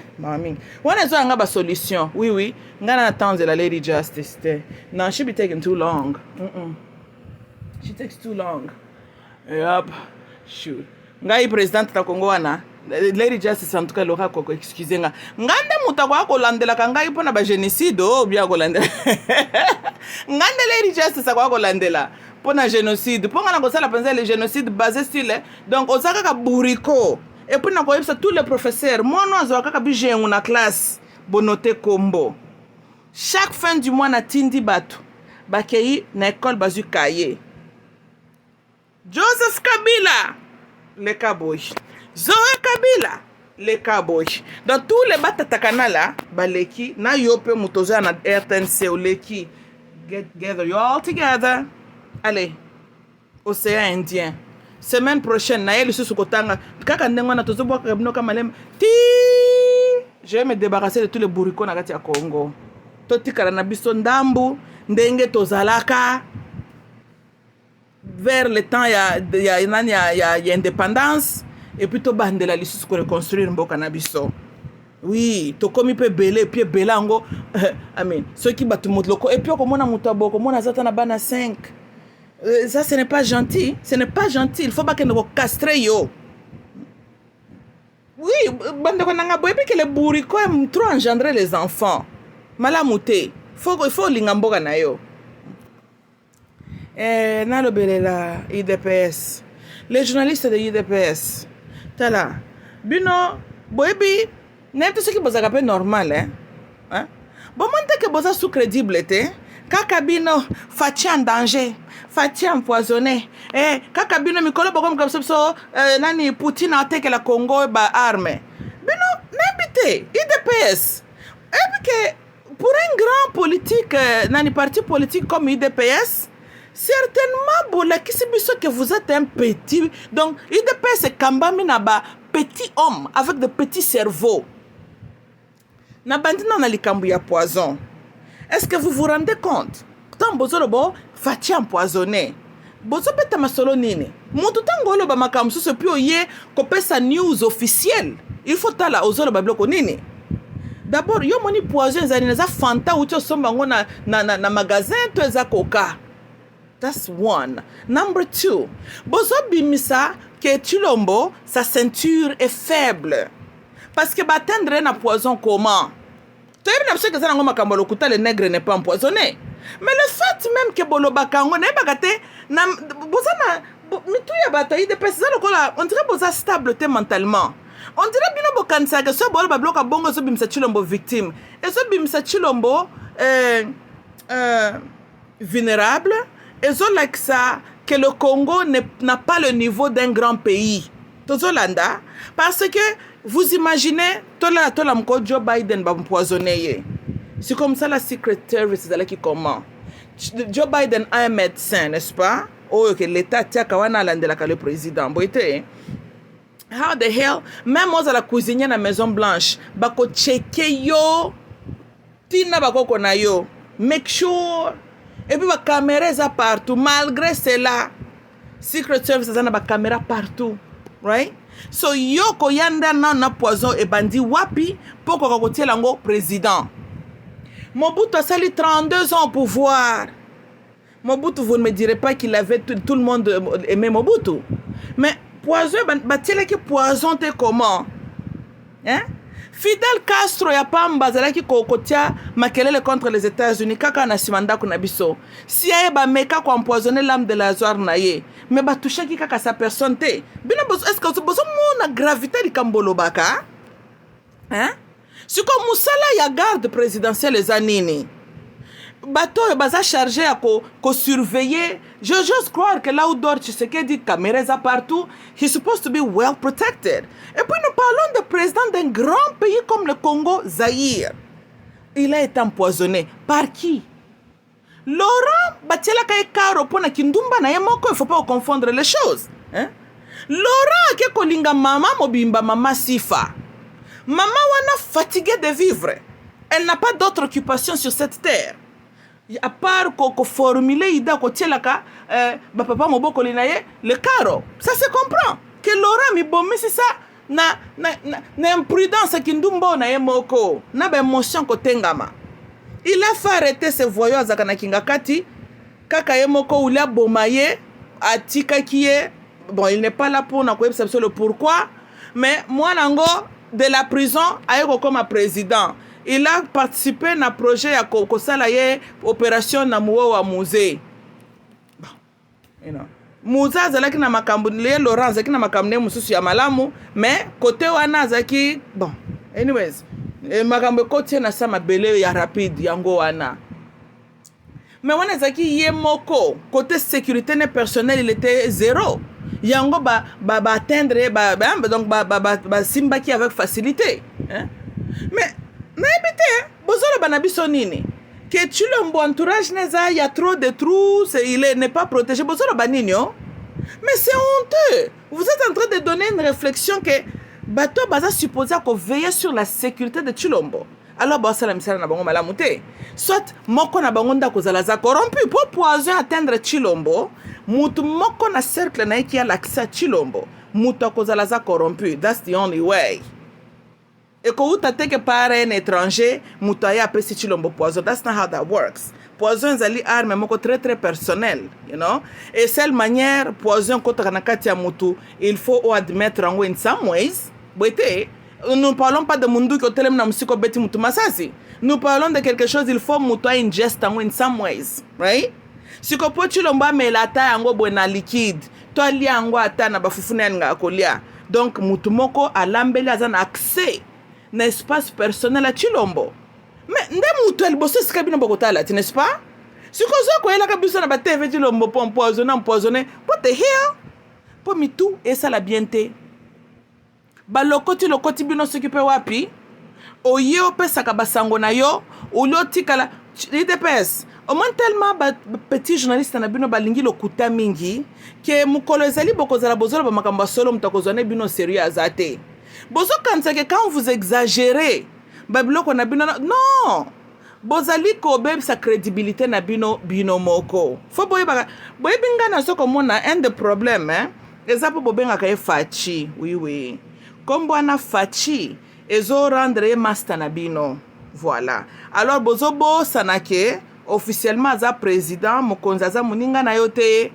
Wana zo anga ba solution. Oui, ngana attendre la lady justice. No, she be taking too long. She takes too long. Yup. Shoot. Ngai president ta Congo wana. Lady justice en tout cas loka koko excusez nga. Ngande mutakwa ko landela kangai pona ba génocide o bia ko landela. Ngande lady justice kwa ko landela. Pour un génocide, pour le génocide basé sur les... Donc, on a bourrico. Et puis, on a tous les professeurs. Moi, on a une classe. Bonoté combo. Chaque fin du mois, on a tindi batu. Bakei na école bazu kaye. Joseph Kabila, les cowboys. Zoé Kabila, les cowboys. Dans tous les batatakana là, baleki, na yope mutoza na RTNC ou leki. Get together, you all together. Allez, océan Indien. Semaine prochaine, naël sous kotanga. Kaka ndengwa na tozobo kabinoka malem. Ti, je vais me débarrasser de tous les bourricons na kati ya Congo. Toti kala na biso ndambu, ndenge tozalaka. Vers le temps ya indépendance et puis to bandela lisusu ko reconstruire mboka na biso. Oui, to komi pe belé puis belango. Amen. Ceux qui battent motloko et puis komona mutaboko, mona zata na bana 5. Ça, ce n'est pas gentil. Ce n'est pas gentil. Il faut pas que nous castre yo. Oui, que les bourricots aiment trop engendrer les enfants. Malamouté. Il faut l'ingamboga na yo. Nalobele la IDPS. Les journalistes de IDPS. Tala. Bino, boebi, n'importe ce qui vous a normal, hein? Bon, monte que vous êtes sous-crédible, Kakabino, Fati en danger. Fati empoisonné. Kakabino mikolo bokom comme ça nani Poutine a attaqué la Congo ba arme. Bino n'habite IDPS. Et que pour un grand politique nani parti politique comme IDPS, certainement bon la kisibiso que vous êtes un petit. Donc IDPS c'est kambami na ba petit homme avec de petits cerveaux. Na bandina na likambu ya poison. Est-ce que vous vous rendez compte? Tant bozolobo Fati empoisonné. Bozo beta masolo nini. Mutu tangolo ba makamsu se puis oye kope sa news officielle. Il faut tala ozolo ba bloko nini. D'abord yo moni poison zani na za fanta ucho somba ngo na magasin to eza koka. That's one. Number two. Bozo bimisa que Chilombo sa ceinture est faible. Parce que batendre na poison comment? Tu as vu que ça n'a pas les nègres n'est pas empoisonné. Mais le fait même que bolobaka ngo na bagate na bozana mitu ya bata ide pesa lokola on dirait boza stable te mentalement. On dirait bino bokanisa que so bolo babloka bongo so bimsa chilombo victime et so bimsa chilombo vulnérable et so like ça que le Congo n'a pas le niveau d'un grand pays. Tozolanda parce que vous imaginez tola mko Joe Biden va empoisonner. C'est comme ça la Secret Service qui comment. Joe Biden a un médecin, n'est-ce pas? Oh, que l'État tient kawana landela ka le président. Boite. How the hell? Même moi à la cuisine à la Maison Blanche, bako checker yo. Tina bako kona yo. Make sure. Et puis ba caméra ça partout. Malgré cela, Secret Service ça na ba caméra partout. Right? So yo ko yanda na poison et bandi wapi pour ko kotiela lango président. Mobutu a sali 32 ans au pouvoir. Mobutu, vous ne me direz pas qu'il avait tout le monde aimé Mobutu. Mais poison, batela qui poison te comment? Hein? Fidel Castro ya pamba zala ki kokotia makelele contre les États-Unis kaka na simanda kuna biso. Si aye ba meka ko empoisonner l'âme de Lazare na ye. Mais ba toucher ki kaka sa personne te. Bino est-ce que bozo mona gravité li kambolo baka? Hein? Si comme Moussala ya garde présidentielle les anini. Bateau est chargé à surveiller. J'ose croire que là où dort Tshisekedi, caméras partout, he's supposed to be well protected. Et puis nous parlons de président d'un grand pays comme le Congo, Zaïre. Il a été empoisonné. Par qui? Laurent Batiela Karo pona kindumba na yemoko, il ne faut pas confondre les choses. Hein? Laurent ke kolinga mama mobimba mama sifa. Maman wana fatiguée de vivre. Elle n'a pas d'autre occupation sur cette terre. À part qu'on formuler ida ko tielaka papa moboko linaye le caro. Ça se comprend. Que Laurent mi bomi c'est ça na imprudence kindumbo na yemoko. Na ba émotion ko tengama. Il a fait arrêter ses voyous azaka kingakati kaka yemoko ulia bomaye atika kiye. Bon, il n'est pas là pour na ko savoir le pourquoi, mais moi nango de la prison ayeko comme président. Il a participé à un projet à Kokosalaye, opération na muwa musée. Bon, you know. Muza zalaki na makambu le Laurent zaki na makambu mususu ya malamu, mais côté wana zaki bon. Anyways, makambu côté na sama bele ya rapide yango wana. Mais wana zaki yemoko côté sécurité ne personnel il était zéro. Yango ba atteindre donc ba simba qui avec facilité, hein? Mais n'habite bozolo banabiso nini que tu l'ombo entourage neza il y a trop de trous, il n'est pas protégé bozolo baninyo. Mais c'est honteux. Vous êtes en train de donner une réflexion que bato baza supposé ko veiller sur la sécurité de Chilombo. Alors ba sala misala na bango malamu te. Soit moko na bango nda kozala za corrompu pour poison atteindre Chilombo, mutu moko na cercle na qui a l'accès à Chilombo, mutu kozala za corrompu. That's the only way. Et quand vous t'attaquez par un étranger, mutu ya pesi Chilombo poison. That's not how that works. Poison zali arme moko très très personnel, you know. Et seule manière poison kota na kati ya mutu, il faut admettre en in some ways. Boite nous ne parlons pas de mundu qui otelem na musiko beti mutu masasi. Nous parlons de quelque chose, il faut mutu ingest en in some ways, right? Si ko po Chilombo me la ta yango bona liquide, to ali yango ata na bafufuna nga kolia. Donc mutu moko alambeli azana accès na espace personnel à Chilombo. Mais nde mutu elboso sikabino bokotala, n'est-ce pas? Si ko zo ko ela kabiso na ba TV Chilombo po empoisonner, what the hell? Po mitu esa la bienté. Ba lokoti bino s'occuper wapi? Oye opesaka basango na yo, ulotikala IDPS. Au moins tellement petit journaliste na bino balingi lokuta mingi que mukolo ezali bokozala bozolo ba makamba solo mutakozone bino sérieux azate. Bozo kanza que quand vous exagérez, babiloko na bino non. Bozali ko beb sa crédibilité na bino moko. Fo boye binga na soko mona un des problèmes hein. Ezapo bobenga ka fachi, oui. Comme bwana fachi ezo rendre master na bino. Voilà. Alors bozo bo sanake officiellement za président mokonzaza muninga na yote.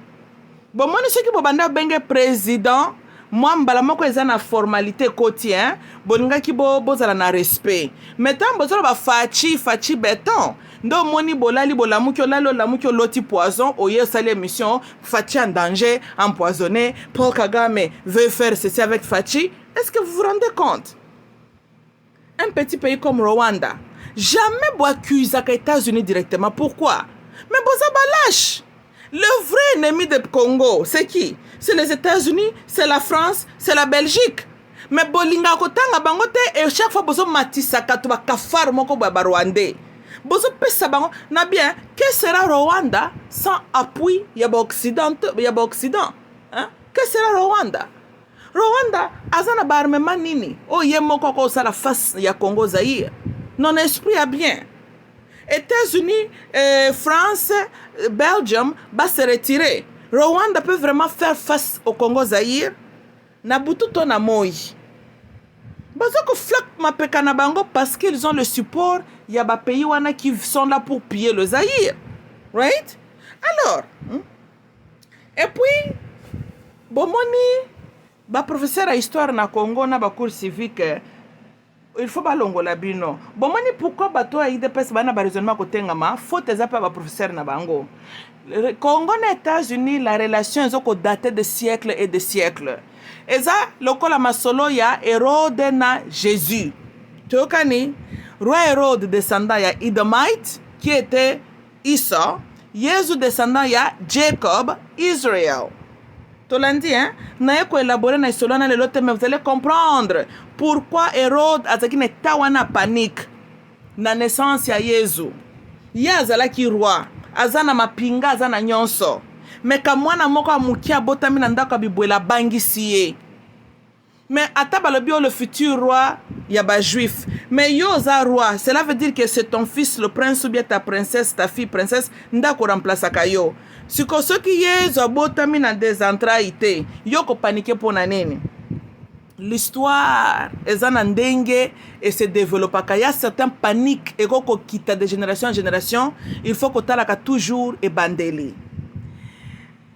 Bon moi ne sais qui bobanda benge président moi mbala moko eza na formalité quotidien boninga ki bozala na respect. Maintenant bozala ba fachi béton. ndo moni bolali bolamuki olali olamuki oloti poison oye osali émission Fachi en danger empoisonné Paul Kagame veut faire ceci avec Fachi. Est-ce que vous vous rendez compte? Un petit pays comme Rwanda jamais vous accuse les États-Unis directement. Pourquoi? Mais vous lâche. Le vrai ennemi du Congo, c'est qui? C'est les États-Unis, c'est la France, c'est la Belgique. Mais bolinga kotanga bangote et chaque fois bozo matisa katuba kafar moko ba Rwandais. Bozo pesa bango na bien que sera Rwanda sans appui ya ba Occident, hein? Que sera Rwanda? Rwanda azana ba armement nini? O ye moko ko sala face ya Congo Zaïre. Non esprit a bien. États-Unis, France, Belgium va se retirer. Rwanda peut vraiment faire face au Congo Zaïre. Nabutu to na moi. Bazoko flak ma pekana bango parce qu'ils ont le support. Il y a des pays qui sont là pour piller le Zaïre. Right? Alors, et puis, bomoni, ba professeur à histoire na Congo na ba cours civique. Il faut pas longola bino. Bomoni pourquoi bato a IDPS bana ba raisonnement côté ngama faute eza pa ba professeur na bango. Congo na États-Unis la relation ezoko dater de siècles et de siècles. Eza lokola masolo ya Hérode na Jésus. Tokani roi Hérode descendant ya Edomite qui était Esau, Jésus descendant ya Jacob, Israël. Tolandi, hein? Naye ko élaborer na solo na lelo te, mais vous allez comprendre pourquoi Hérode azaki ne tawana panique na naissance ya Yesu. Ya azalaki roi, azana mapinga azana nyonso. Mais ka mwana moko amukia botami na ndako bibwela bangisi ye. Mais atabalobi le futur roi ya ba juif. Mais yo za roi, cela veut dire que c'est ton fils le prince ou bien ta princesse, ta fille princesse ndako remplace kayo. Siko soki ye zo botami na des entrailles yo ko paniquer pour na nini. L'histoire ezana ndenge et se développe il y a certains paniques et ko kita de génération en génération, il faut que talaka toujours et bandeli.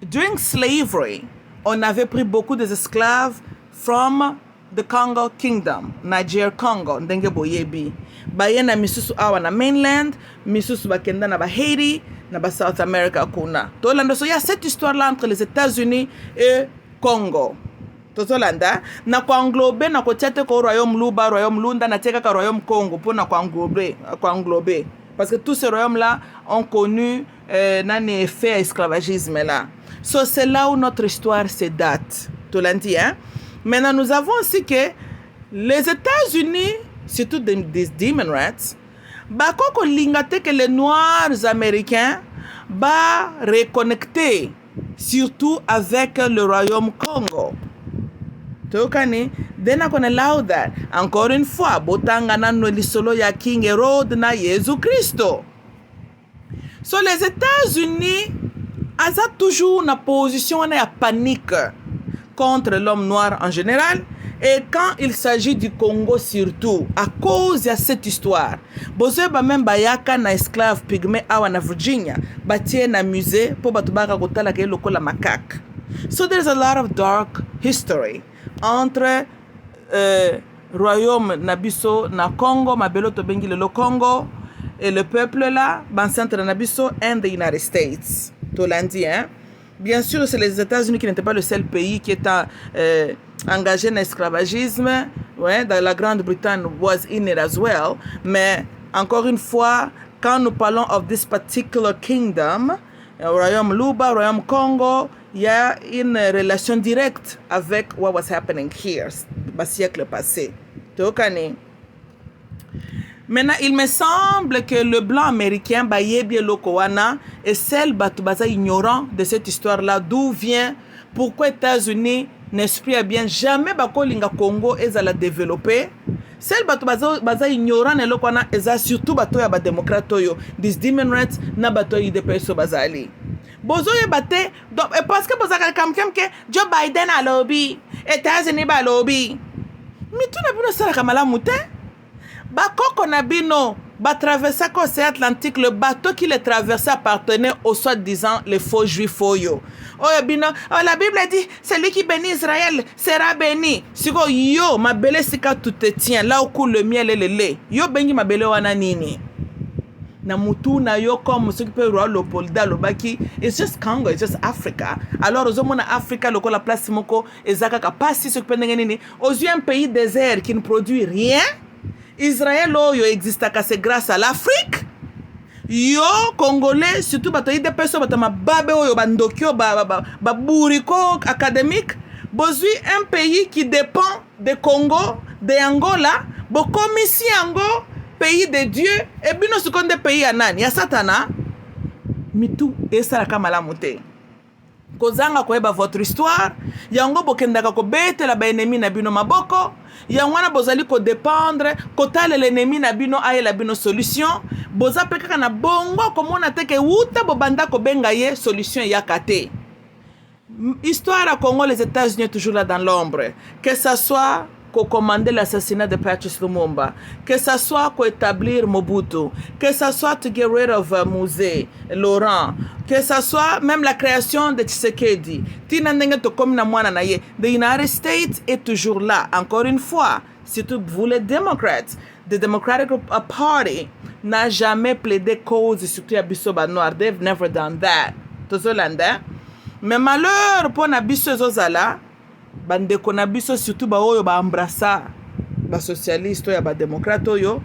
During slavery, on avait pris beaucoup d'esclaves from the Congo Kingdom, Niger Congo, ndenge boyebi. Bayena misusu awa na mainland, misusu bakenda na ba Haiti, na ba South America kuna. Tolanda so ya cette histoire là entre les États-Unis et Congo. Tolanda na kwa englober na ko tiate ko royaume Luba, royaume Lunda na teka ka royaume Congo pour na kwa englober parce que tous ces royaumes là ont connu un effet esclavagisme là. So c'est là où notre histoire se date. Tolandi hein. Maintenant, nous avons aussi que les États-Unis, surtout des Demon Rats, bako lingate que les Noirs américains ba reconnecter surtout avec le royaume Congo. Tokani, dena qu'on allow that. Encore une fois, botanga na no lisolo ya King Herod na Jésus Christo. So les États-Unis asa toujours na position na panique contre l'homme noir en général et quand il s'agit du Congo surtout à cause de cette histoire. Bozo ba même bayaka na esclave pygmée awa na Virginia batie na musée pour batubaka kotala ke lokola makak. So there's a lot of dark history entre royaume nabiso na Congo mabelo to bengi le Congo et le peuple là ban centre nabiso and the United States. Tolandi hein. Bien sûr, c'est les États-Unis qui n'étaient pas le seul pays qui était engagé dans l'esclavagisme. Ouais, dans la Grande-Bretagne was in it as well. Mais encore une fois, quand nous parlons of this particular kingdom, Royaume Luba, Royaume Congo, il y a une relation directe avec what was happening here, au siècle passé. Maintenant, il me semble que le blanc américain, Bayebi Lokowana, est celle batubaza ignorant de cette histoire-là, d'où vient, pourquoi les États-Unis n'esprit bien jamais bako linga Congo et la développer. Celle batubaza ignorant ne Lokowana est surtout bato ya ba démocrate yo, des Demon Rats na bato yi de peso bazali. Bozo ye bate, parce que boza comme que Joe Biden a lobby, États-Unis ba lobby. Mais tout n'a pas ça kamala moutin. Bakoko Nabino ba traverser l'océan Atlantique, le bateau qui les traversait appartenait aux soi-disant les faux juifs yo. Oh bino, oh la Bible dit celui qui bénit Israël sera béni. Siko yo ma belle sika tout te tient là où coule le miel et le lait. Yo bengi ma belle wana nini. na mutu na yo comme ce qui peut roi Léopolda lobaki, it's just Congo, it's just Africa. Alors aux hommes Africa loko la place moko ezaka kapasi ce qui peut nini aux un pays désert qui ne produit rien. Israël oyo existe c'est grâce à l'Afrique. Yo Congolais surtout batoyi de personnes batama babe oyo bandokyo ba buriko académique. Bozui un pays qui dépend de Congo, de Angola, bokomisi Ango pays de Dieu et bino seconde pays anani ya satana mitu esala kama la moté kozanga koyeba votre histoire yango bokendaka kobetela ba ennemi na bino maboko yango wana bozali ko dépendre kotala l'ennemi na bino ayela bino solution boza pekaka na bongo komona teke wuta bobanda ko benga ye solution ya kate. Histoire à Congo, les États-Unis toujours là dans l'ombre, que ça soit qu'au commander l'assassinat de Patrice Lumumba, que ça soit qu'au établir Mobutu, que ça soit to get rid of Musée, Laurent, que ça soit même la création de Tshisekedi. The United States est toujours là, encore une fois, surtout vous les démocrates. The Democratic Party n'a jamais plaidé cause surtout à Bissoba Noir. They've never done that. Tozolanda. Mais malheur pour na biso zozala bandeko na biso surtout ba oyo ba embrassa ba socialiste ya ba démocrate oyo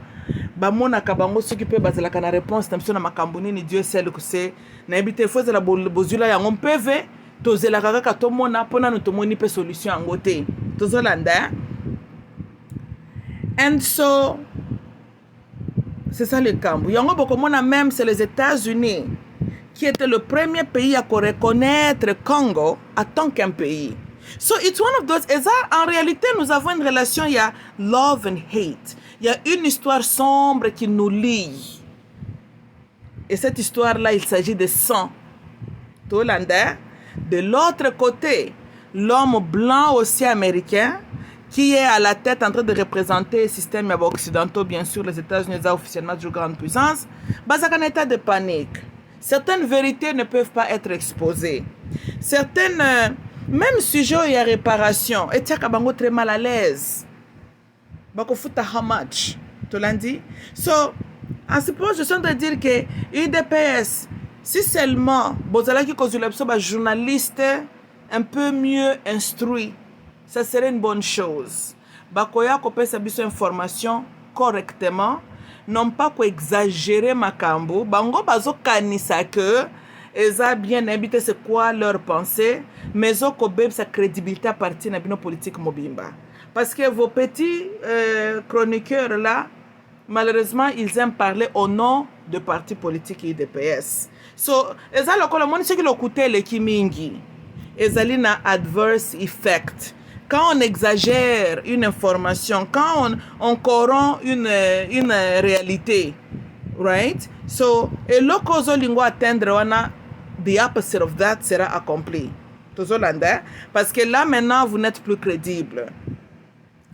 ba mona ka bango soki pe bazala kana réponse na biso na makambo nini Dieu seul que c'est na ebite faut la bozula ya ngom PV tozela kaka to mona pona no to moni pe solution yango te tozolanda. And so c'est ça le camp yango boko mona même c'est les États-Unis qui était le premier pays à reconnaître Congo en tant qu'un pays. So it's one of those. Et ça, en réalité, nous avons une relation, il y a love and hate. Il y a une histoire sombre qui nous lie. Et cette histoire-là, il s'agit de sang. Tolanda. De l'autre côté, l'homme blanc aussi américain, qui est à la tête en train de représenter le système occidentaux, bien sûr, les États-Unis officiellement de grande puissance, dans un état de panique. Certaines vérités ne peuvent pas être exposées. Certaines, même sujet et réparation, et tiens, kabango très mal à l'aise. Bako futa how much? Tu l'as dit? So, I suppose, je suis en train de dire que UDPS, si seulement, bozala ki kozulapso ba journaliste un peu mieux instruit, ça serait une bonne chose. Bakoya kopesa biso information correctement. Non pas qu'on exagérer makambo, bango bazo kanisa que eza bien habité c'est quoi leur pensée, mais au kobe sa crédibilité à partir de nos politiques mobimba. Parce que vos petits chroniqueurs là, malheureusement, ils aiment parler au nom de partis politiques et IDPS. So, eza lokolo moni ce qui l'okute le kimingi, ezali na adverse effect. Quand on exagère une information, quand on corrompt une réalité, right? So, et le cause lingo atteindre wana, the opposite of that sera accompli. Tozolanda, parce que là maintenant vous n'êtes plus crédible.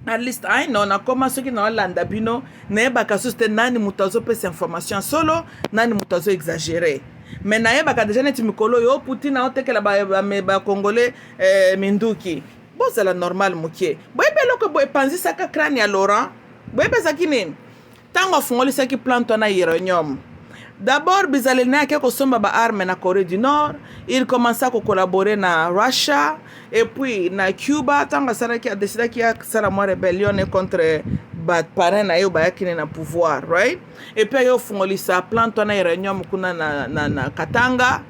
At least I know na koma soki na landa bino ne baka soste nani mutazo pesa information solo nani mutazo exagérer. Mais na yeba déjà net mikolo yo Poutine na otekela ba congolais minduki. Bon, c'est la normale mouké. Boy belo ko boy panzi saka crâne ya Laurent. Boy be sakini. Tango fungoli saki plante na uranium. D'abord bizalena ke ko somba ba arme na Corée du Nord, il commença à collaborer na Russia et puis na Cuba tango saraki a décidé qu'il y a sara mo rébellion contre ba parent na yo ba yakine na pouvoir, right? Et puis yo fungoli sa plante na uranium kuna na Katanga,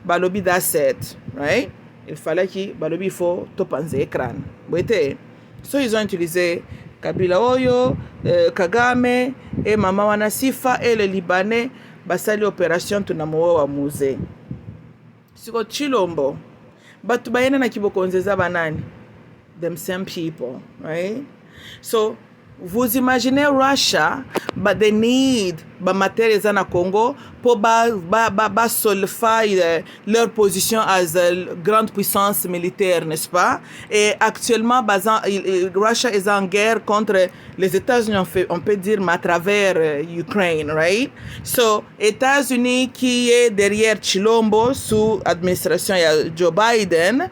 ba lobby d'asset, right? Il fallait qu'il balobi faut to panze écran. Boité. So ils ont utilisé Kabila Oyo, Kagame et Mama Wanasifa et les Libanais basali opération tunamoa wa musée. Siko Chilombo. Batu bayene na kibokonzeza banani. Them same people, right? So vous imaginez Russia, but they need matériel na Congo pour solidify leur position as a grande puissance militaire, n'est-ce pas? Et actuellement, Russia est en guerre contre les États-Unis, on peut dire, mais à travers Ukraine, right? So, États-Unis qui est derrière Chilombo sous administration Joe Biden,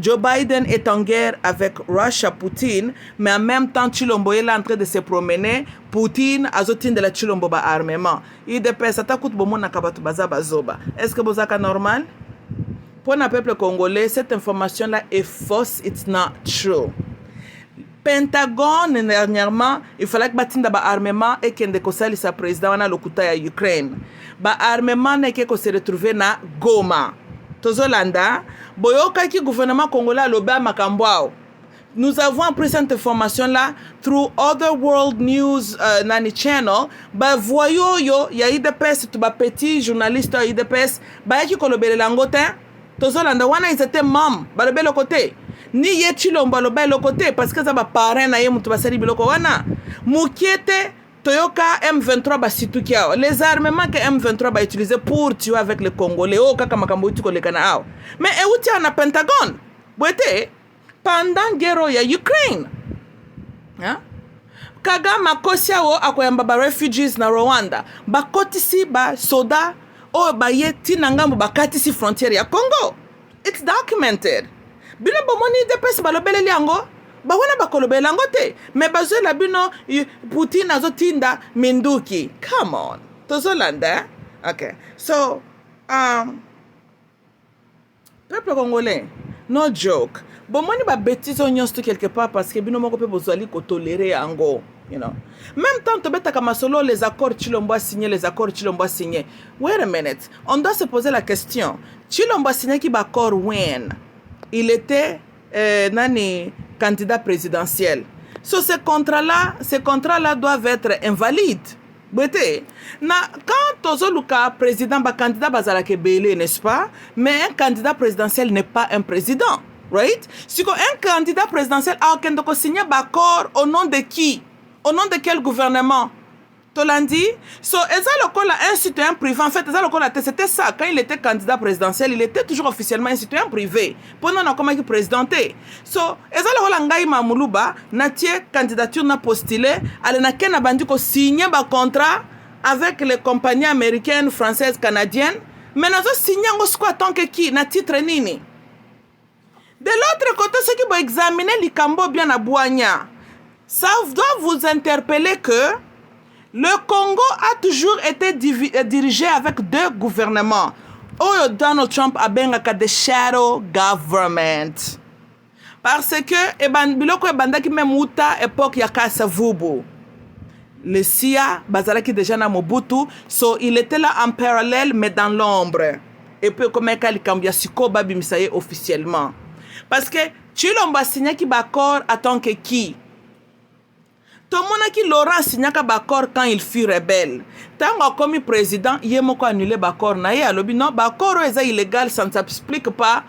Joe Biden est en guerre avec Russia, Poutine, mais en même temps, Chilombo est là en train de se promener. Poutine a zotin de la Chilombo ba armement. Il dépêche, ça t'a coûté bon mon akabatu baza bazoba. Est-ce que vous êtes normal? Pour le peuple congolais, cette information-là est fausse, it's not true. Pentagone, dernièrement, il fallait que batinda ba armement et qu'il y ait sa président na lokuta ya Ukraine. Ba armement n'est que se retrouver na Goma. Tozolanda, boyoka ki gouvernement congolais aloba makambwao. Nous avons appris cette information-là through Other World News nani channel. Ba voyo yo ya IDPS tu ba petit journaliste ya IDPS ba yaki kolobele langote. Tozolanda wana ils étaient membres ba le bel côté. Ni ye Chilombo lo bel côté parce que ça ba parrain na ye mutu ba sali biloko wana. Mukiete Toyoka M23 ba situkiao. Les armements que M23 ba utilisé pour tuer avec les Congolais. Oh kaka makambo uti kolekana ao. Mais e uti na Pentagone. Boete pendant guerre ya Ukraine. Hein? Kagame akosia o akoyamba ba refugees na Rwanda. Ba kotisi ba soda o ba yeti nangambo ba katisi frontière ya Congo. It's documented. Bino bomoni DPS ba lobele liango. Ba wana ba kolobele lango te. Me bazo la bino Putin azotinda minduki. Come on. Tozolanda. Okay. So peuple congolais, no joke. Bon, moi, ba bêtise on tout quelque part parce que bino moko pe bozali ko tolérer ango, you know. Même temps to beta kama solo les accords Chilombo a signé, les accords Chilombo a signé. Wait a minute. On doit se poser la question. Chilombo a signé qui ba accord when il était nani candidat présidentiel. So ces contrats-là doivent être invalides. Bete, quand Tozoluka président ba candidat bazalake belé, n'est-ce pas? Mais un candidat présidentiel n'est pas un président. Right? Si un candidat présidentiel a signé un accord au nom de qui? Au nom de quel gouvernement? Tolandi? So, un citoyen privé. En fait, c'était ça. Quand il était candidat présidentiel, il était toujours officiellement un citoyen privé. Pendant qu'on a présidenté. So, Ngai Mamoulouba, natie candidature n'a postulé, elle n'a qu'un abandi ko signé un contrat avec les compagnies américaines, françaises, canadiennes. Mais nous avons signé un tant que qui? Na titre nini? De l'autre côté, ceux qui vont examiner les Cambo bien à Boigna, ça doit vous interpeller que le Congo a toujours été dirigé avec deux gouvernements. Oh, Donald Trump a bien de shadow government. Parce que, biloko ebanda ki même uta époque ya Kasavubu. Le SIA, bazalaki déjà na Mobutu, so il était là en parallèle mais dans l'ombre. Et puis, comme il cambia siko babi misaye officiellement. Parce que Chilombo signé qui d'accord à tant que qui? Tout le monde qui Laurent signé qui d'accord quand il fut rebelle. Tant comme président, il a annulé l'accord. Il a dit non, l'accord est illégal, ça ne s'explique pas.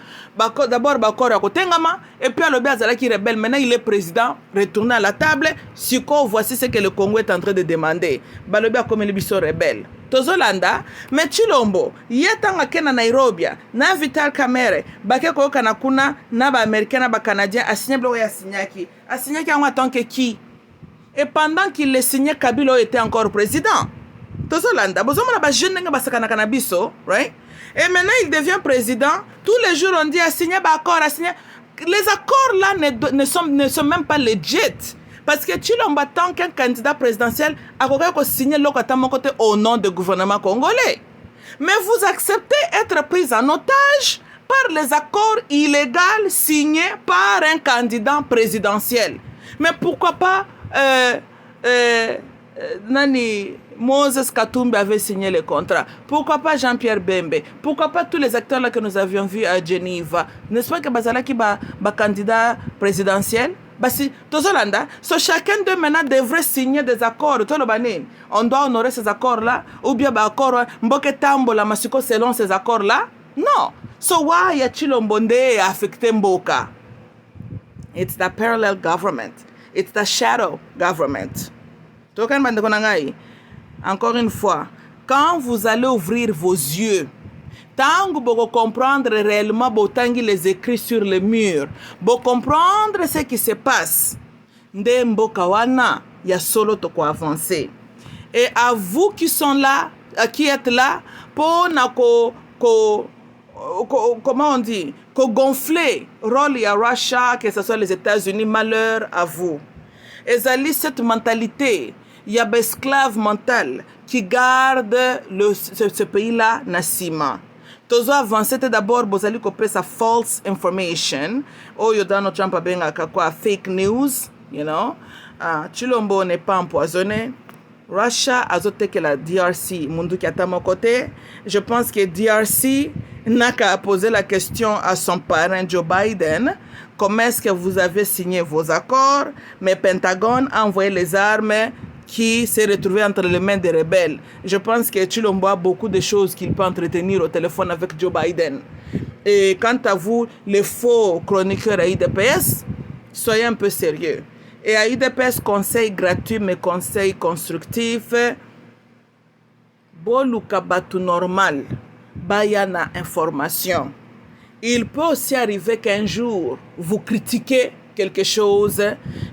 D'abord, l'accord est Kotengama, et puis il qui rebelle. Maintenant, il est président, retourne à la table. Si voici ce que le Congo est en train de demander. Il a comme il rebelle. Tozolanda, mais Chilombo, yetanga kena Nairobi, na Vital Kamerhe, bake ko kana kuna na ba américain na ba canadien a signé blo ya signaki. A signaki en tant que qui? Et pendant qu'il le signait, Kabila était encore président. Tozolanda, bozoma na ba jeune nga ba sakana kanabiso, right? Et maintenant il devient président. Tous les jours on dit a signé ba accord, a signé. Les accords là ne sont même pas legit. Parce que Chilombo, tant qu'un candidat présidentiel, a signé côté au nom du gouvernement congolais. Mais vous acceptez être pris en otage par les accords illégaux signés par un candidat présidentiel. Mais pourquoi pas Moses Katumbi avait signé le contrat. Pourquoi pas Jean-Pierre Bembe? Pourquoi pas tous les acteurs là que nous avions vus à Genève? N'est-ce pas que Bazalaki ba candidat présidentiel? So chacun de maintenant devrait signer des accords. On doit honorer ces accords-là. Ou bien accord Mboke Tambola Masiko selon ces accords-là. Non. So why ya Chilombo nde affecté Mboka? It's the parallel government. It's the shadow government. Encore une fois, quand vous allez ouvrir vos yeux, tant que vous comprendre réellement les écrits sur le mur, vous comprendre ce qui se passe, nde mboka wana ya solo toko avancer. Et à vous qui sont là, qui êtes là, pour comment on dit, que gonfler rôle ya Russia, que ce soit les États-Unis, malheur à vous. Et cette mentalité, il y a des esclaves mentaux qui gardent ce pays-là nassima. Tozo avancé d'abord, bozali kopé sa false information. Oh, Donald Trump a bien quoi fake news, you know. Chilombo n'est pas empoisonné. Russia a zoté que la DRC, mundu qui est à mon côté. Je pense que DRC n'a qu'à poser la question à son parrain Joe Biden. Comment est-ce que vous avez signé vos accords? Mais Pentagone a envoyé les armes qui s'est retrouvé entre les mains des rebelles. Je pense que Chilombo a beaucoup de choses qu'il peut entretenir au téléphone avec Joe Biden. Et quant à vous, les faux chroniqueurs à IDPS, soyez un peu sérieux. Et à IDPS, conseil gratuit, mais conseil constructif. Boluka batu normal, bayana information. Il peut aussi arriver qu'un jour, vous critiquez quelque chose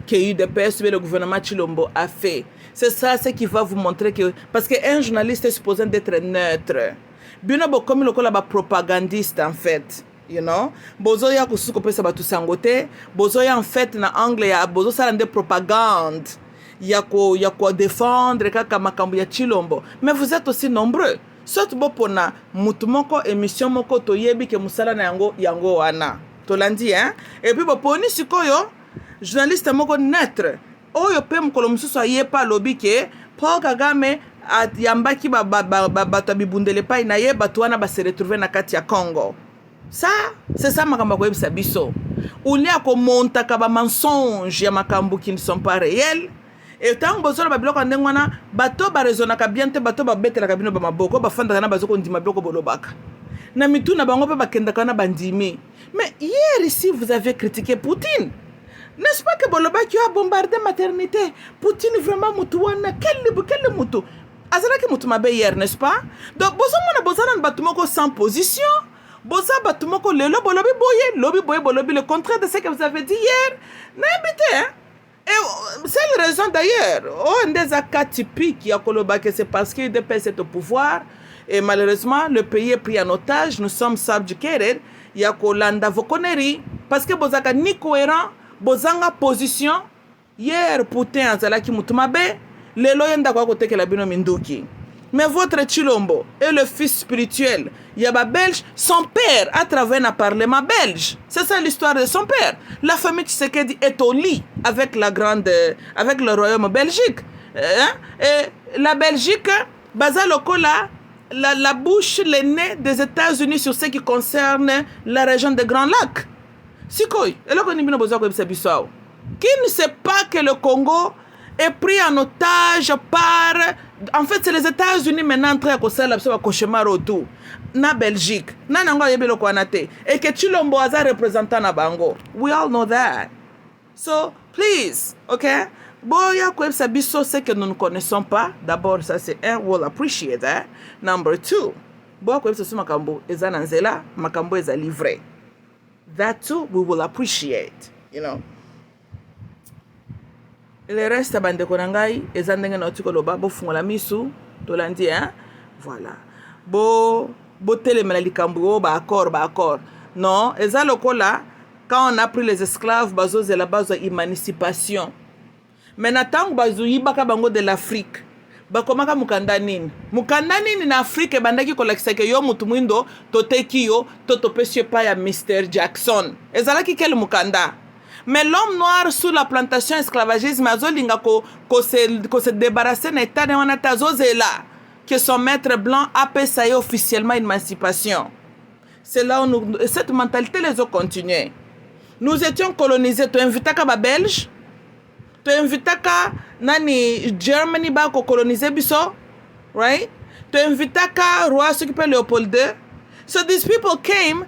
que UDPS, le gouvernement Chilombo a fait. C'est ça ce qui va vous montrer que... Parce qu'un journaliste est supposé d'être neutre. Binobo comme le propagandiste en fait. You know? Bozo ya kusuko pesa batu sangote. Bozo ya en fait na anglais ya bozo salande propagande. Ya ko défendre kaka makambu ya Chilombo. Mais vous êtes aussi nombreux. Soit bo pona mutu moko émission moko toyebi ke musala na yango wana. Tolandi hein? Et puis bo poni sikoyo journaliste moko neutre. Oyo pe mukolo mususu ayepa lobi ke Paul Kagame yambaki bato bibundele pa na ye bato wana ba se retrouver na kati ya Congo. Ça, c'est ça makambo ko yebisa biso. Ulia ko monta ka ba mensonge ya makambo qui ne sont pas réels. Et tant bozola ba biloko ndengwana bato ba raisonna ka bien te bato ba betela ka bino ba maboko ba fanda kana bazoko ndima biloko bolobaka. Na mitu na bango pe bakenda kana bandimi. Mais hier ici vous avez critiqué Poutine. N'est-ce pas que Boloba qui a bombardé maternité? Poutine vraiment mutuwana quel mutu? Azala ki mutu mabe hier, n'est-ce pas? Donc bozomona batumoko sans position. Boza batumoko lelo bolobi boye le contraire de ce que vous avez dit hier. N'habitez hein? Et c'est la raison d'ailleurs. Un des cas typiques qui a Koloba que c'est parce qu'il dépasse au pouvoir et malheureusement le pays est pris en otage. Nous sommes subjugated. Il y a Kolanda Vokoneri parce que bozaka ni cohérent. Bozanga position hier Poutine azalaki mutumabe lelo yenda kwa kote ke la bino minduki. Mais votre Chilombo est le fils spirituel Yaba belge, son père a travaillé dans le parlement belge. C'est ça l'histoire de son père. La famille Tshisekedi est au lit avec avec le royaume Belgique. Et la Belgique, basa lokola la bouche, le nez des États-Unis sur ce qui concerne la région des Grands Lacs. Sikoy, qui ne sait pas que le Congo est pris en otage par... En fait, c'est les États-Unis maintenant en train de faire un cauchemar autour. Na Belgique, na nango yebelo kwanate. Et que Chilombo a représentant na bango. We all know that. So, please, okay? Boya kweb sabiso c'est que nous ne connaissons pas. D'abord, ça c'est un, we'll appreciate that. Number two, boya kweb sabiso makambo eza nanzela, makambo eza livré. That too, we will appreciate, you know. Le reste, bande konangai, ezandenge na otiko loba, bo fungola misu, tolandi, hein? Voilà. Bo telemena likambo, ba accord. Non, eza lokola, quand on a pris les esclaves, bazo c'est la base de l'émancipation. Mais natang bazo yibaka bango de l'Afrique. Bakomaka mukanda nini na Afrique bandaki kolakisa ke yo mutu mwindo toteki yo totopesye pa ya Mr. Jackson. Ezalaki quel mukanda? Mais l'homme noir sous la plantation esclavagisme azolinga ko se débarrasser na état de wana tazozela que son maître blanc a payé officiellement une émancipation. C'est là où cette mentalité les a continué. Nous étions colonisés, tu invitaka ba Belge, tu invitaka nani Germany ba ko coloniser biso, right? Tu invitaka roi s'occuper Léopold II. So these people came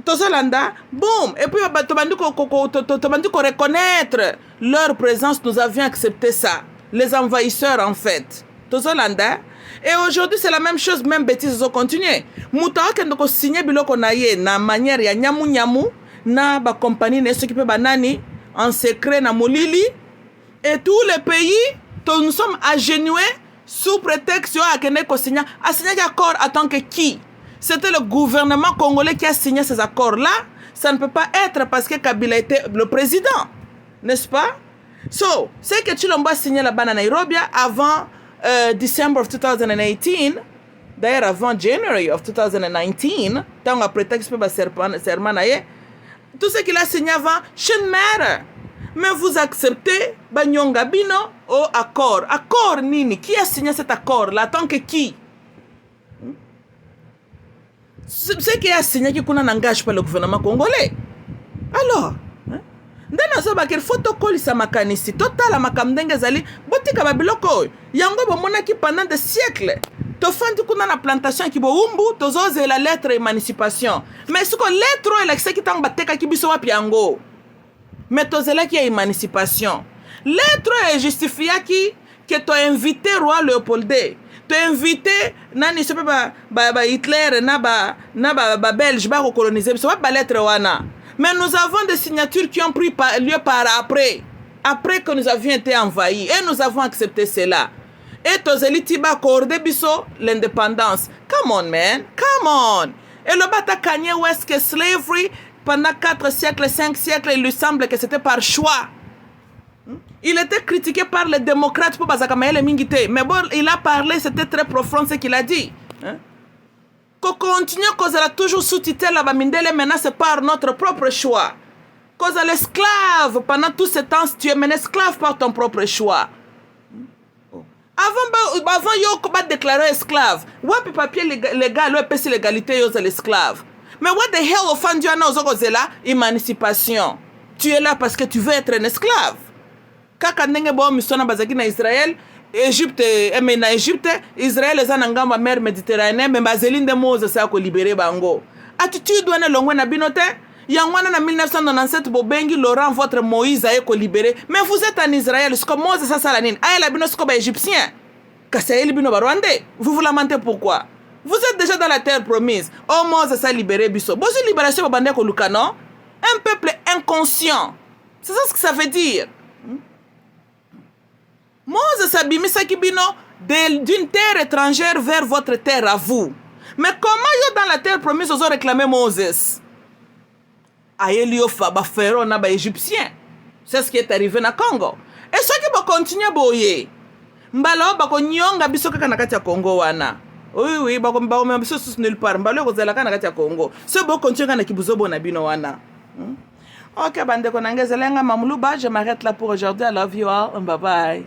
Tozolanda, boom, et puis tobandi ko reconnaître leur présence, nous avions accepté ça. Les envahisseurs en fait. Tozolanda. Et aujourd'hui c'est la même chose, même bêtises ont continué. Mutawa kendo ko signer biloko na ye na manière ya nyamu na ba compagnie ne s'occuper banani en secret na molili. Et tous les pays, nous sommes agenoués sous prétexte à signer accord en tant que qui? c'était le gouvernement congolais qui a signé ces accords-là. Ça ne peut pas être parce que Kabila était le président. N'est-ce pas? So, c'est que Chilombo a signé là-bas à Nairobi avant December of 2018. D'ailleurs, avant January of 2019. Tant après que je peux serment. Tout ce qu'il a signé avant, shouldn't matter. Mais vous acceptez Banyonga Bino au accord. Accord nini? Qui a signé cet accord-là? Tant que qui? C'est qui a signé qui n'engage pas le gouvernement congolais. Alors, ndana so bakel photocall sa makanisi total makamdenge zali botika babiloko yango bomona ki pendant des siècles to fandi kuna na plantation ki bo umbu tozoze la lettre émancipation mais ce que lettre elle qui tang bateka ki biso wapi yango mais tozela ki émancipation lettre est justifia ki que to invité roi Léopold to invité nani se ba Hitler na ba Belge ba coloniser biso ba lettre wana. Mais nous avons des signatures qui ont pris lieu par après que nous avions été envahis. Et nous avons accepté cela. Et Tozeli Tiba accordé biso l'indépendance. Come on, man. Come on. Et le bata Kanye West que slavery, pendant 4 siècles, 5 siècles, il lui semble que c'était par choix. Il était critiqué par les démocrates pour Bazakamaele Mingite. Mais bon, il a parlé, c'était très profond ce qu'il a dit. Qu'on continue, qu'on a toujours sous-titré la Bamindele, maintenant c'est par notre propre choix. Qu'on a l'esclave, pendant tout ce temps, tu es un esclave par ton propre choix. Avant yo va déclarer esclave. Wapi papier légal, le PC l'égalité, yo l'esclave. Mais what the hell, au fond, Dieu n'a là, émancipation. Tu es là parce que tu veux être un esclave. Kaka ndenge bo misona bazaki na Israël, Égypte, mais na Égypte, Israël est en ma mer Méditerranée, mais Bazeline de Mose ça ko libérer bango. Attitude wana longwe na binote, yangwana na 1997 bobengi Laurent votre Moïse a ko libérer. Mais vous êtes en Israël, ce que Mose ça la nini. Aya la bino ce ko ba égyptien. Kasaeli bino ba rwandais. Vous vous lamentez pourquoi? Vous êtes déjà dans la terre promise. Oh Mose ça libérer biso. Bozo libération ba bande ko lukano. Un peuple inconscient. C'est ça ce que ça veut dire. Moses s'abimisa kibino d'une terre étrangère vers votre terre à vous. Mais comment yo dans la terre promise os réclamé Moses? Aelio ba pharaon na ba égyptien. C'est ce qui est arrivé na Congo. Et ce qui va continuer boye. Mbalo ba ko nyonga biso kaka na kati ya Congo wana. Oui, ba ko mba biso sus nulle part. Mbalo ko zela kana kati ya Congo. Ce bo continuer na kibuzobo na bino wana. Ok, bande ko nangezelenga mamuluba, je m'arrête là pour aujourd'hui. I love you all. Bye bye.